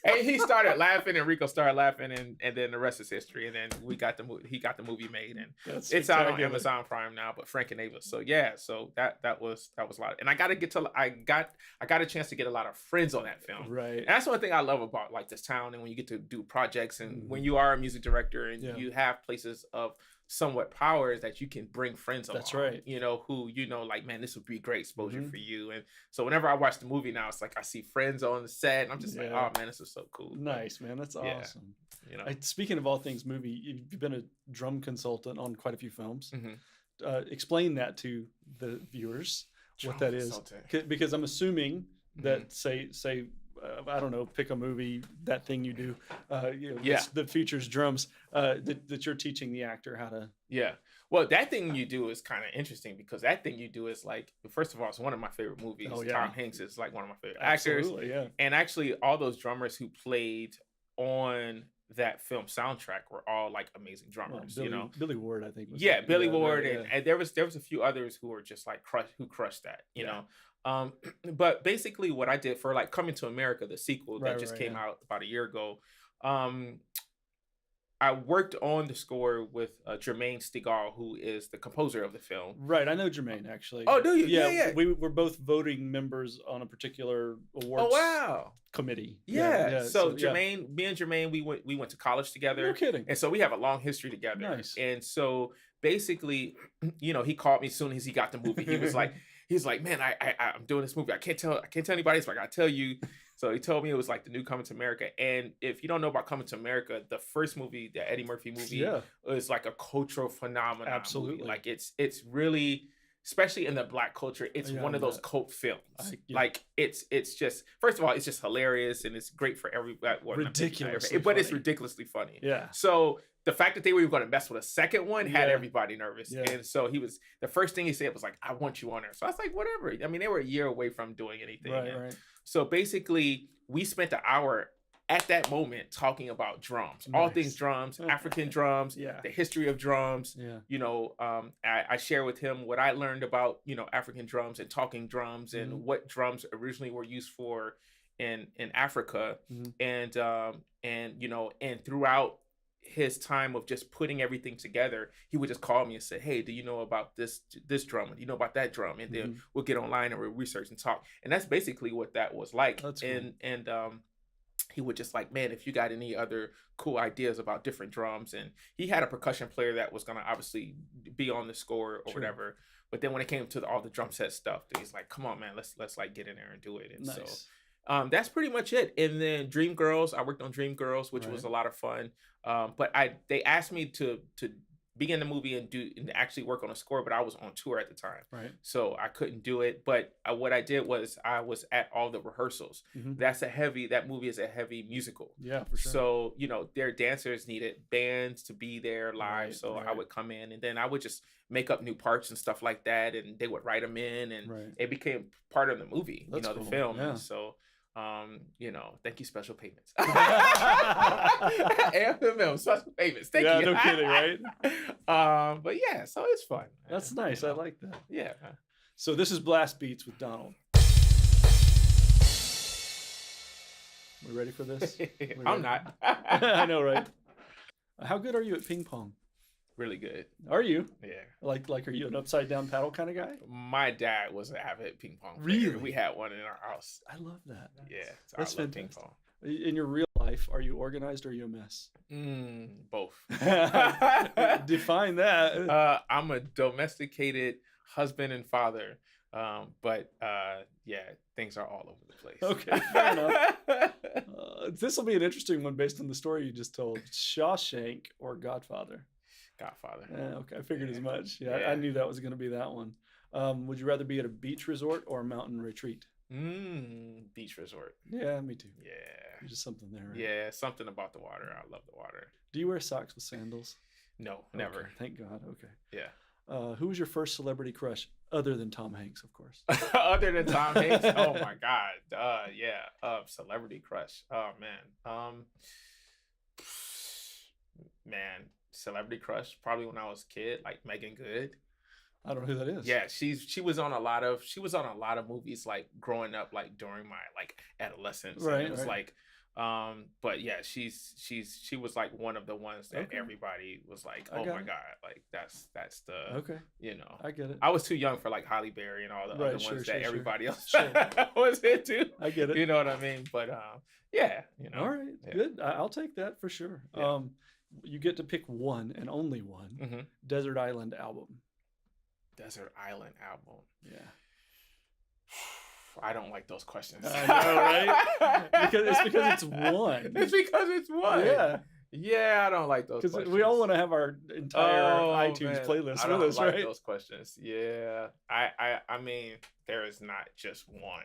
and he started laughing, and Rico started laughing, and then the rest is history. And then we got the movie. He got the movie made, and it's out on Amazon Prime now. But Frank and Ava. So yeah, so that was a lot. And I got a chance to get a lot of friends on that film. Right. And that's one thing I love about like this town, and when you get to do projects, and when you are a music director, and you have places of somewhat power, is that you can bring friends along. That's right. Who like, man, this would be great exposure for you. And so whenever I watch the movie now, it's like I see friends on the set, and I'm just like, oh man, this is so cool. Nice, man. That's awesome. Speaking of all things movie, you've been a drum consultant on quite a few films. Explain that to the viewers, what that is, because I'm assuming that say I don't know, pick a movie, that thing you do, that features drums, that you're teaching the actor how to. Yeah. Well, that thing you do is kind of interesting, because that thing you do is like, first of all, it's one of my favorite movies. Oh, yeah. Tom Hanks is like one of my favorite actors. Yeah. And actually, all those drummers who played on that film soundtrack were all like amazing drummers. Billy Ward, I think. Billy Ward, and there was a few others who were just like crushed that. You know. But basically what I did for like Coming to America, the sequel that just came out about a year ago, I worked on the score with Jermaine Stigall, who is the composer of the film. Right, I know Jermaine actually. Oh, do you? Yeah. We were both voting members on a particular awards committee. Yeah. So Jermaine, me and Jermaine, we went to college together. No kidding. And so we have a long history together. Nice. And so basically, he called me as soon as he got the movie. He was like. He's like, man, I'm doing this movie. I can't tell anybody, so I gotta tell you. So he told me it was like the new Coming to America. And if you don't know about Coming to America, the first movie, the Eddie Murphy movie, is like a cultural phenomenon. Absolutely. Movie. Like it's really, especially in the Black culture, it's one of those cult films. Like it's just, first of all, it's just hilarious, and it's great for everybody. Ridiculous, but it's ridiculously funny. Yeah. So the fact that they were going to mess with a second one had everybody nervous. Yeah. And so the first thing he said was like, I want you on there. So I was like, whatever. I mean, they were a year away from doing anything. Right. So basically we spent an hour at that moment talking about drums, all things drums, African drums, the history of drums. Yeah. I share with him what I learned about, African drums and talking drums and what drums originally were used for in Africa. And throughout his time of just putting everything together, he would just call me and say, hey, do you know about this drum? Do you know about that drum? And then we'll get online and we'll research and talk. And that's basically what that was like. That's cool. And he would just like, man, if you got any other cool ideas about different drums. And he had a percussion player that was going to obviously be on the score or whatever. But then when it came to all the drum set stuff, he's like, come on, man, let's like get in there and do it. And so that's pretty much it. And then Dreamgirls, I worked on Dreamgirls, which was a lot of fun. But they asked me to be in the movie and actually work on a score, but I was on tour at the time. Right. So I couldn't do it. But what I did was I was at all the rehearsals. That movie is a heavy musical. Yeah, for sure. So, their dancers needed bands to be there live. So I would come in and then I would just make up new parts and stuff like that. And they would write them in and it became part of the movie, That's cool. the film. Yeah. And so, thank you, Special Payments. AFMM, Special Payments. Thank you. No kidding, right? But yeah, so it's fun. That's nice. I like that. Yeah. So this is Blast Beats with Donald. We ready for this? I'm not. I know, right? How good are you at ping pong? Really good. Are you? Yeah. Like, are you an upside down paddle kind of guy? My dad was an avid ping pong player. Really? We had one in our house. I love that. Yeah. So That's I love fantastic. ping pong. In your real life, are you organized or are you a mess? Both. Define that. I'm a domesticated husband and father. But things are all over the place. Okay, fair enough. This will be an interesting one based on the story you just told. Shawshank or Godfather? Godfather. Okay, I figured as much. Yeah, I knew that was going to be that one. Would you rather be at a beach resort or a mountain retreat? Beach resort. Yeah, me too. Yeah. There's just something there. Right? Yeah, something about the water. I love the water. Do you wear socks with sandals? No, never. Okay, thank God. Okay. Yeah. Who was your first celebrity crush, other than Tom Hanks, of course? Other than Tom Hanks? Oh my God. Celebrity crush. Oh man. Man, celebrity crush probably when I was a kid, like Megan Good. I don't know who that is. Yeah, she was on a lot of movies like growing up, like during my like adolescence. Right, And it was right. like but yeah, she was like one of the ones that Okay. everybody was like, I oh got my it. God, like that's the Okay, you know. I get it. I was too young for like Halle Berry and all the Right, other sure, ones sure, that sure. everybody else Sure. was into. I get it. You know what I mean? But yeah, you know. All right, Yeah. good. I'll take that for sure. Yeah. You get to pick one and only one Mhm. Desert Island album. Desert Island album. Yeah. I don't like those questions. I know, right? Because it's one. It's because it's one. Yeah, Yeah, I don't like those because questions. we all want to have our entire iTunes man, playlist I with don't us, like right? those questions. Yeah. I mean, there is not just one.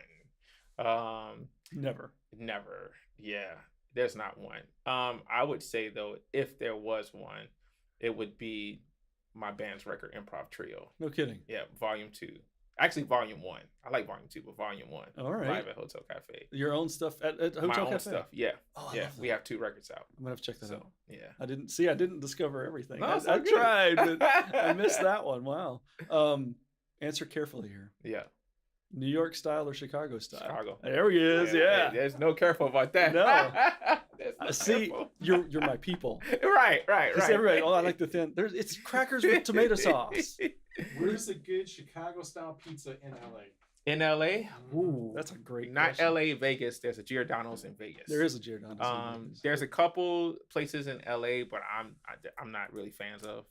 Never. Never. Yeah. There's not one. I would say though, if there was one, it would be my band's record Improv Trio. No kidding. Yeah, Volume 2. Actually, Volume 1. I like Volume 2, but Volume 1. All right. Live at Hotel Cafe. Your own stuff at Hotel My Cafe. own stuff. Yeah. Oh, I Yeah. love We that. have 2 records out. I'm gonna have to check that So, out. yeah. I didn't discover everything. No, I, it's I all good. tried, but I missed that one. Wow. Answer carefully here. Yeah. New York style or Chicago style? Chicago. There he is. Yeah. There's no careful about that. No. There's no See, careful. you're my people. Right. Because everybody, oh, I like the thin. It's crackers with tomato sauce. Where's a good Chicago style pizza in LA? In LA? Ooh, that's a great. Not question. LA, Vegas. There's a Giordano's in Vegas. There is a Giordano's. in Vegas. There's a couple places in LA, but I'm not really fans of.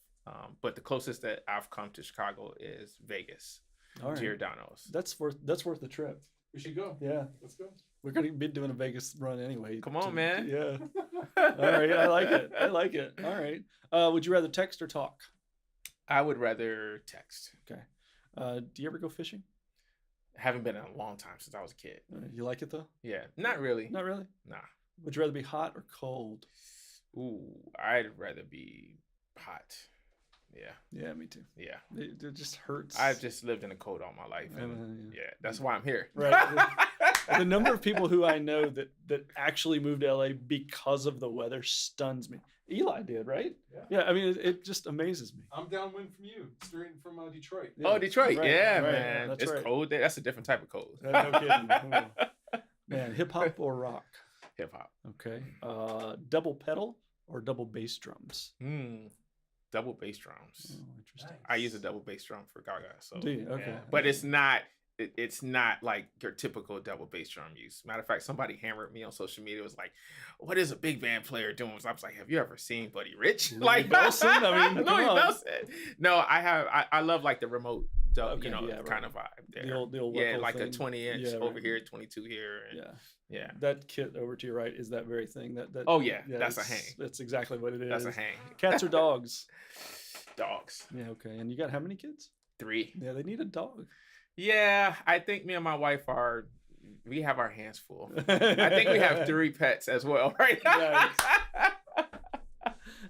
But the closest that I've come to Chicago is Vegas. All right. Giordano's. That's worth the trip. We should go. Yeah, Let's go. we're gonna be doing a Vegas run anyway. Come on, man. Yeah. All right, I like it. I like it. All right. Would you rather text or talk? I would rather text. Okay. Do you ever go fishing? Haven't been in a long time since I was a kid. You like it though? Yeah, not really. Not really. Nah. Would you rather be hot or cold? Ooh, I'd rather be hot. Yeah, Yeah, me too. yeah. It just hurts. I've just lived in the cold all my life, and yeah. yeah, that's why I'm here. Right. The number of people who I know that actually moved to LA because of the weather stuns me. Eli did, right? Yeah. I mean, it just amazes me. I'm downwind from you, straight from Detroit. Yeah. Oh, Detroit. Right, Yeah, right, man. that's It's right. cold there. That's a different type of cold. No kidding. Ooh. Man, hip hop or rock? Hip hop. Okay. Double pedal or double bass drums? Double bass drums. Oh, interesting. I use a double bass drum for Gaga. So, Do you? Okay. Yeah. but it's not. It's not like your typical double bass drum use. Matter of fact, somebody hammered me on social media. It was like, "What is a big band player doing?" So I was like, "Have you ever seen Buddy Rich?" Louis Like Bellson? I mean, come Louis on. Bellson. No, I have. I love like the remote, Okay, yeah, kind right. of vibe there. The old yeah, Wacko like a thing. 20-inch Yeah, over right. here, 22 here. And, Yeah. yeah. That kit over to your right is that very thing. That Oh, yeah, that's a it's- hang. That's exactly what it is. That's a hang. Cats or dogs? Dogs. Yeah. Okay. And you got how many kids? 3. Yeah, they need a dog. Yeah, I think me and my wife we have our hands full. I think we have 3 pets as well, right? Nice.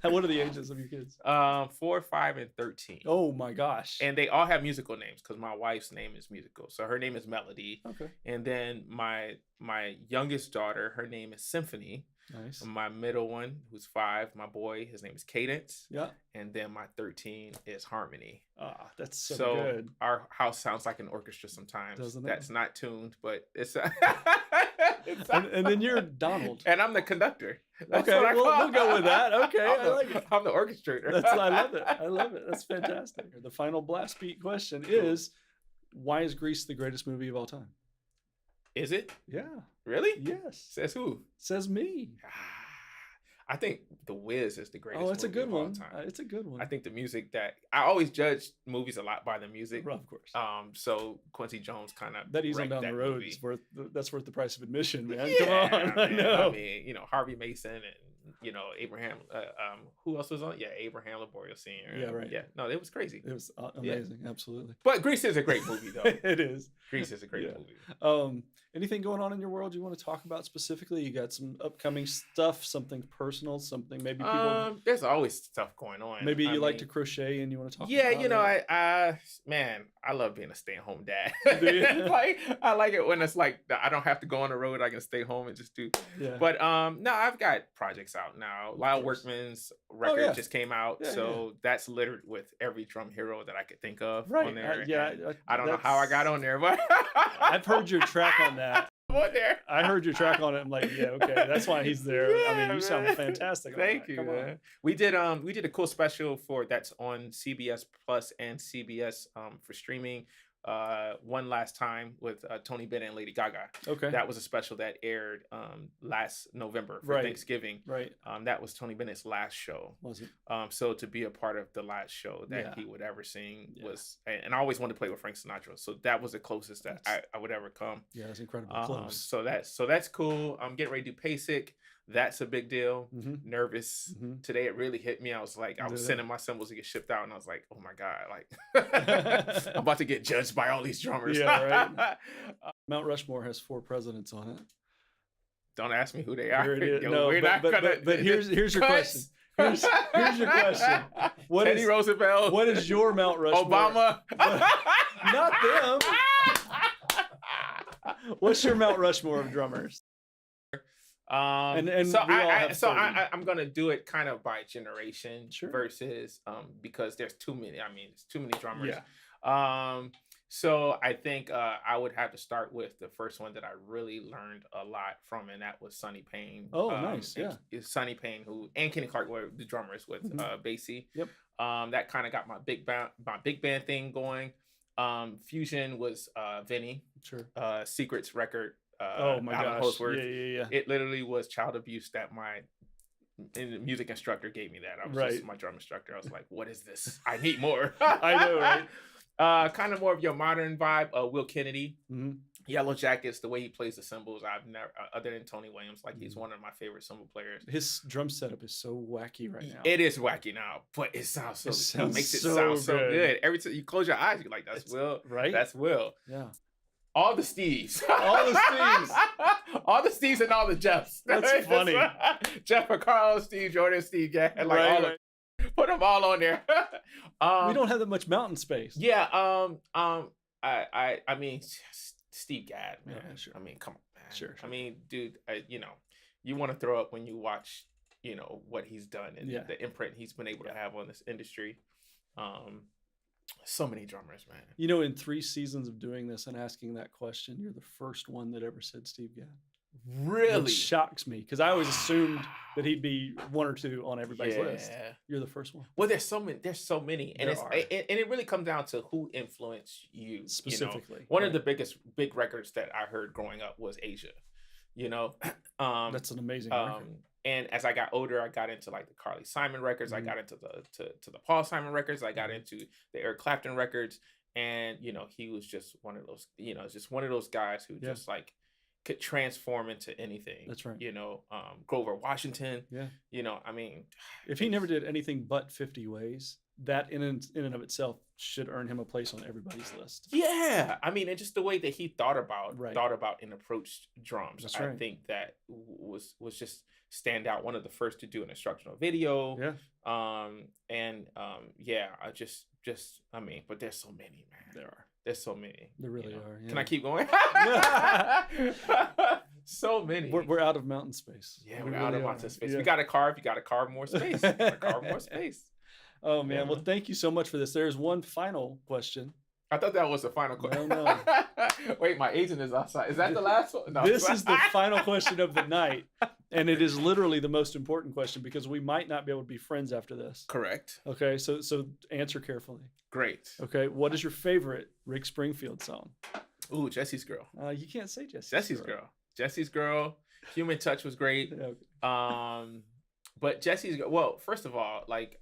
What are the ages of your kids? 4, 5, and 13. Oh my gosh. And they all have musical names because my wife's name is musical. So her name is Melody. Okay. And then my youngest daughter, her name is Symphony. Nice. My middle one, who's 5, my boy, his name is Cadence. Yeah. And then my 13 is Harmony. Ah, that's so good. Our house sounds like an orchestra sometimes. Doesn't it? That's not tuned, but it's And then you're Donald. and I'm the conductor. That's Okay, what I we'll call- go with that. Okay, I'm I the, like it. I'm the orchestrator. I love it. I love it. That's fantastic. The final blast beat question is, why is Grease the greatest movie of all time? Is it Yeah. really? Yes. Says who? Says me. I think The Wiz is the greatest. Oh, it's a movie good of all one. time. It's a good one. I think the music that I always judge movies a lot by the music. Well, of course. So Quincy Jones kind of That ease on down the road is that's worth the price of admission, man. Yeah, Come on. I man. know. I mean, Harvey Mason and Abraham. Who else was on? Yeah, Abraham Laborio Sr. Yeah, right. Yeah, no, it was crazy. It was amazing. Absolutely. But Grease is a great movie, though. It is. Grease is a great Yeah. movie. Anything going on in your world you want to talk about specifically? You got some upcoming stuff, something personal, something maybe people. There's always stuff going on. Maybe you I like mean, to crochet and you want to talk. Yeah, about it. I love being a stay-at-home dad. Do you? Like, I like it when it's like I don't have to go on the road. I can stay home and just do. Yeah. But no, I've got projects out out now. Lyle course. Workman's record yeah. just came out, Yeah, so that's littered with every drum hero that I could think of Right. on there. yeah. and I don't know how I got on there, but I've heard your track on that. I'm on there. I heard your track on it. I'm like, yeah, okay, that's why he's there. I mean, Yeah, you sound man. fantastic. on Thank that. you, Come on. man. We did a cool special that's on CBS Plus and CBS for streaming. One Last Time with Tony Bennett and Lady Gaga. Okay. That was a special that aired last November for Right. Thanksgiving. Right. That was Tony Bennett's last show. Was it? So to be a part of the last show that Yeah. he would ever sing Yeah. was, and I always wanted to play with Frank Sinatra, so that was the closest that I would ever come. Yeah, it's incredibly close. So that's cool. I'm getting ready to do PASIC. That's a big deal. Mm-hmm. Nervous. Mm-hmm. Today it really hit me. I was like, I was Yeah. sending my cymbals to get shipped out, and I was like, oh my God, like I'm about to get judged by all these drummers. Yeah, right. Mount Rushmore has 4 presidents on it. Don't ask me who they are. Here it is. Yo, No, we're not gonna. but here's your question. Here's your question. What Teddy is Roosevelt. what is your Mount Rushmore? Obama. Not them. What's your Mount Rushmore of drummers? And so we all have 30. I'm gonna do it kind of by generation Sure. versus because there's too many. I mean, there's too many drummers. Yeah. So I think I would have to start with the first one that I really learned a lot from, and that was Sonny Payne. Oh, nice. and Yeah. it's Sonny Payne and Kenny Clark were the drummers with Mhm. Basie. Yep. That kind of got my big band thing going. Fusion was Vinny. Sure. Secrets record. Oh my Alan gosh. Holdsworth. Yeah. It literally was child abuse that my music instructor gave me that. I was Right. just my drum instructor. I was like, what is this? I need more. I know, right? Kind of more of your modern vibe. Will Kennedy, Mm-hmm. Yellow Jackets, the way he plays the cymbals. I've never, other than Tony Williams, like he's Mhm. one of my favorite cymbal players. His drum setup is so wacky right now. It is wacky now, but it sounds so. It sounds makes it so sound so good. good. Every time you close your eyes, you're like, "That's It's- Will." right? That's Will. Yeah. All the Steves. All the Steves. All the Steves and all the Jeffs. That's funny. Jeff Carl, Steve Jordan, Steve Gadd, like Right, all right. put them all on there. We don't have that much mountain space. Yeah. I mean, Steve Gadd, man. Yeah, sure. I mean, come on, man. Sure. I mean, dude, you want to throw up when you watch, what he's done and Yeah. the imprint he's been able to have on this industry. So many drummers, man. In 3 seasons of doing this and asking that question, you're the first one that ever said Steve Gadd. Really? Which shocks me because I always assumed that he'd be 1 or 2 on everybody's Yeah. list. You're the first one. Well, there's so many, and There are. it really comes down to who influenced you Specifically. One right. of the big records that I heard growing up was Asia. That's an amazing record. And as I got older, I got into like the Carly Simon records. I Mhm. got into the Paul Simon records. I got Mhm. into the Eric Clapton records, and he was just one of those. Just one of those guys who Yeah. just like could transform into anything. That's right. Grover Washington. Yeah. I mean, If he never did anything but 50 Ways, that in and of itself should earn him a place on everybody's list. yeah, I mean, and just the way that he thought about and approached drums, That's I right. think that was just stand out. One of the first to do an instructional video. Yeah. I just I mean, but there's so many, man. There are. There's so many. There really are. Yeah. Can I keep going? So many. We're out of mountain space. Yeah, We we're out really of are. mountain space. Yeah. We got to carve. You got to carve more space. Carve more space. Oh man, Yeah. well thank you so much for this. There's one final question. I thought that was the final question. No. Wait, my agent is outside. Is that the last one? No. This is the final question of the night, and it is literally the most important question because we might not be able to be friends after this. Correct. Okay, so answer carefully. Great. Okay, what is your favorite Rick Springfield song? Ooh, Jesse's Girl. You can't say Jesse's Girl. Jesse's Girl. Human Touch was great. Okay. But Jesse's Girl. Well, first of all, like,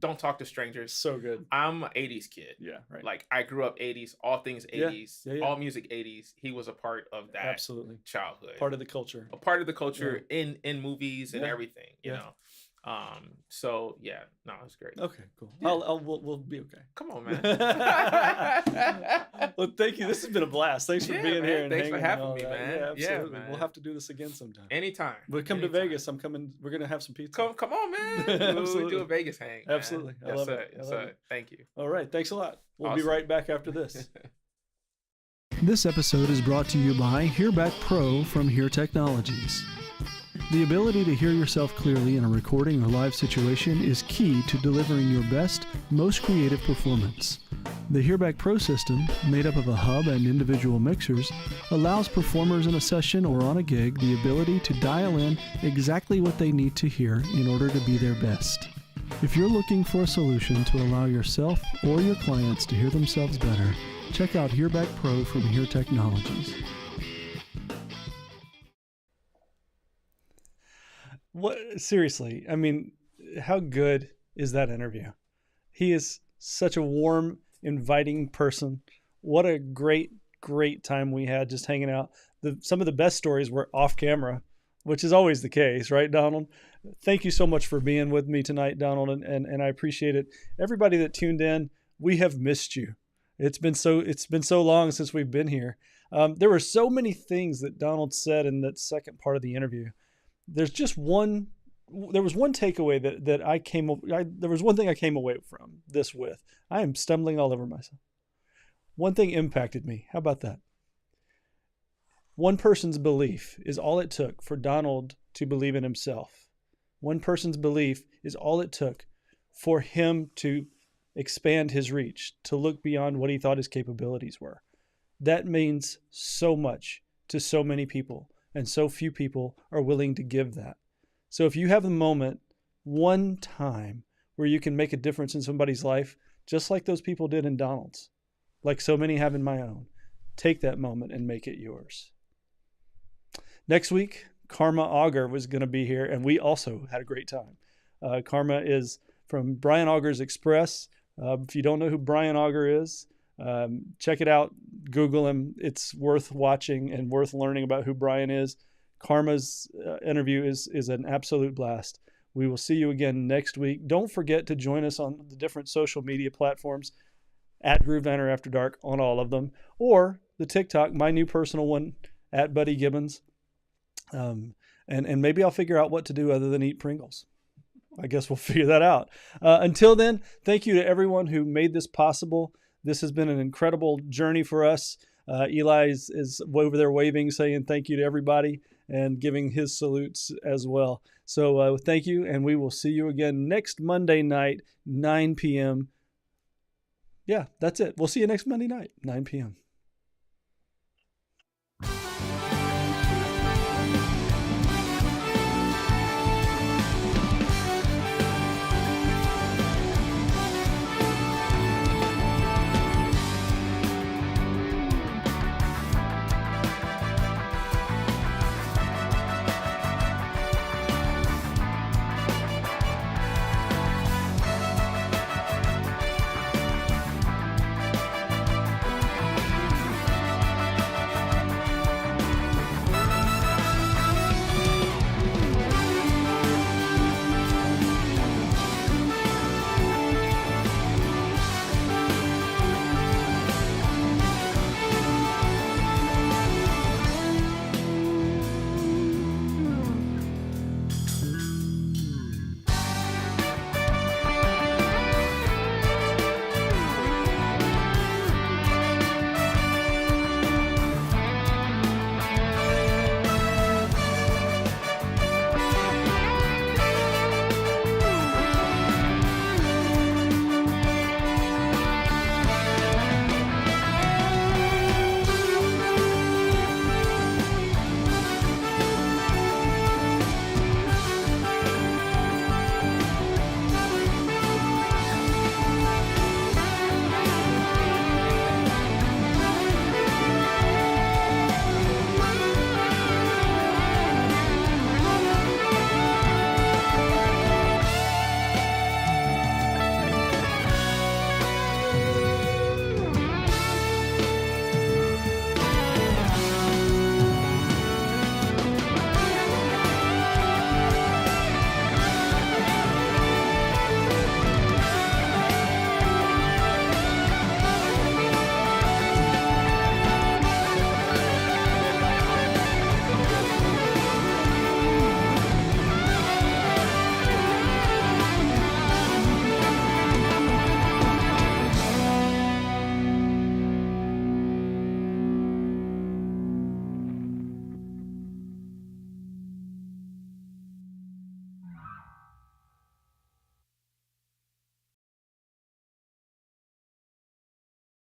Don't Talk to Strangers. So good. I'm an 80s kid. Yeah, right. Like, I grew up 80s, all things Yeah, 80s, yeah. all music 80s. He was a part of that Absolutely. childhood. Part of the culture. A part of the culture in movies and Yeah. everything, you Yeah. know. So yeah, no, it's great. Okay, cool. Yeah. We'll be okay. Come on, man. Well, thank you. This has been a blast. Thanks for Yeah, being man. here. And Thanks for hanging and having all me, that. man. Yeah, Yeah, absolutely. man. We'll have to do this again sometime. Anytime. We'll come to Anytime. Vegas. I'm coming. We're gonna have some pizza. Come on, man. We'll do Absolutely. a Vegas hang. Man. Absolutely. I Yes, love sir. it. I Yes, love sir. it. Thank you. All right. Thanks a lot. We'll be Awesome. right back after this. This episode is brought to you by HearBack Pro from Hear Technologies. The ability to hear yourself clearly in a recording or live situation is key to delivering your best, most creative performance. The Hearback Pro system, made up of a hub and individual mixers, allows performers in a session or on a gig the ability to dial in exactly what they need to hear in order to be their best. If you're looking for a solution to allow yourself or your clients to hear themselves better, check out Hearback Pro from Hear Technologies. What, seriously, I mean, how good is that interview? He is such a warm, inviting person. What a great time we had just hanging out. Some of the best stories were off camera, which is always the case, right, Donald? Thank you so much for being with me tonight, Donald, and I appreciate it. Everybody that tuned in, we have missed you. It's been so long since we've been here. There were so many things that Donald said in that second part of the interview. There was one takeaway there was one thing I came away from this with. I am stumbling all over myself. One thing impacted me. How about that? One person's belief is all it took for Donald to believe in himself. One person's belief is all it took for him to expand his reach, to look beyond what he thought his capabilities were. That means so much to so many people. And so few people are willing to give that. So if you have a moment, one time, where you can make a difference in somebody's life, just like those people did in Donald's, like so many have in my own, take that moment and make it yours. Next week, Karma Auger was going to be here, and we also had a great time. Karma is from Brian Auger's Express. If you don't know who Brian Auger is, check it out. Google him. It's worth watching and worth learning about who Brian is. Karma's interview is an absolute blast. We will see you again next week. Don't forget to join us on the different social media platforms at Groove Diner After Dark on all of them, or the TikTok, my new personal one, at Buddy Gibbons. And maybe I'll figure out what to do other than eat Pringles. I guess we'll figure that out. Until then, thank you to everyone who made this possible. This has been an incredible journey for us. Eli is over there waving, saying thank you to everybody and giving his salutes as well. So thank you, and we will see you again next Monday night, 9 p.m. Yeah, that's it. We'll see you next Monday night, 9 p.m.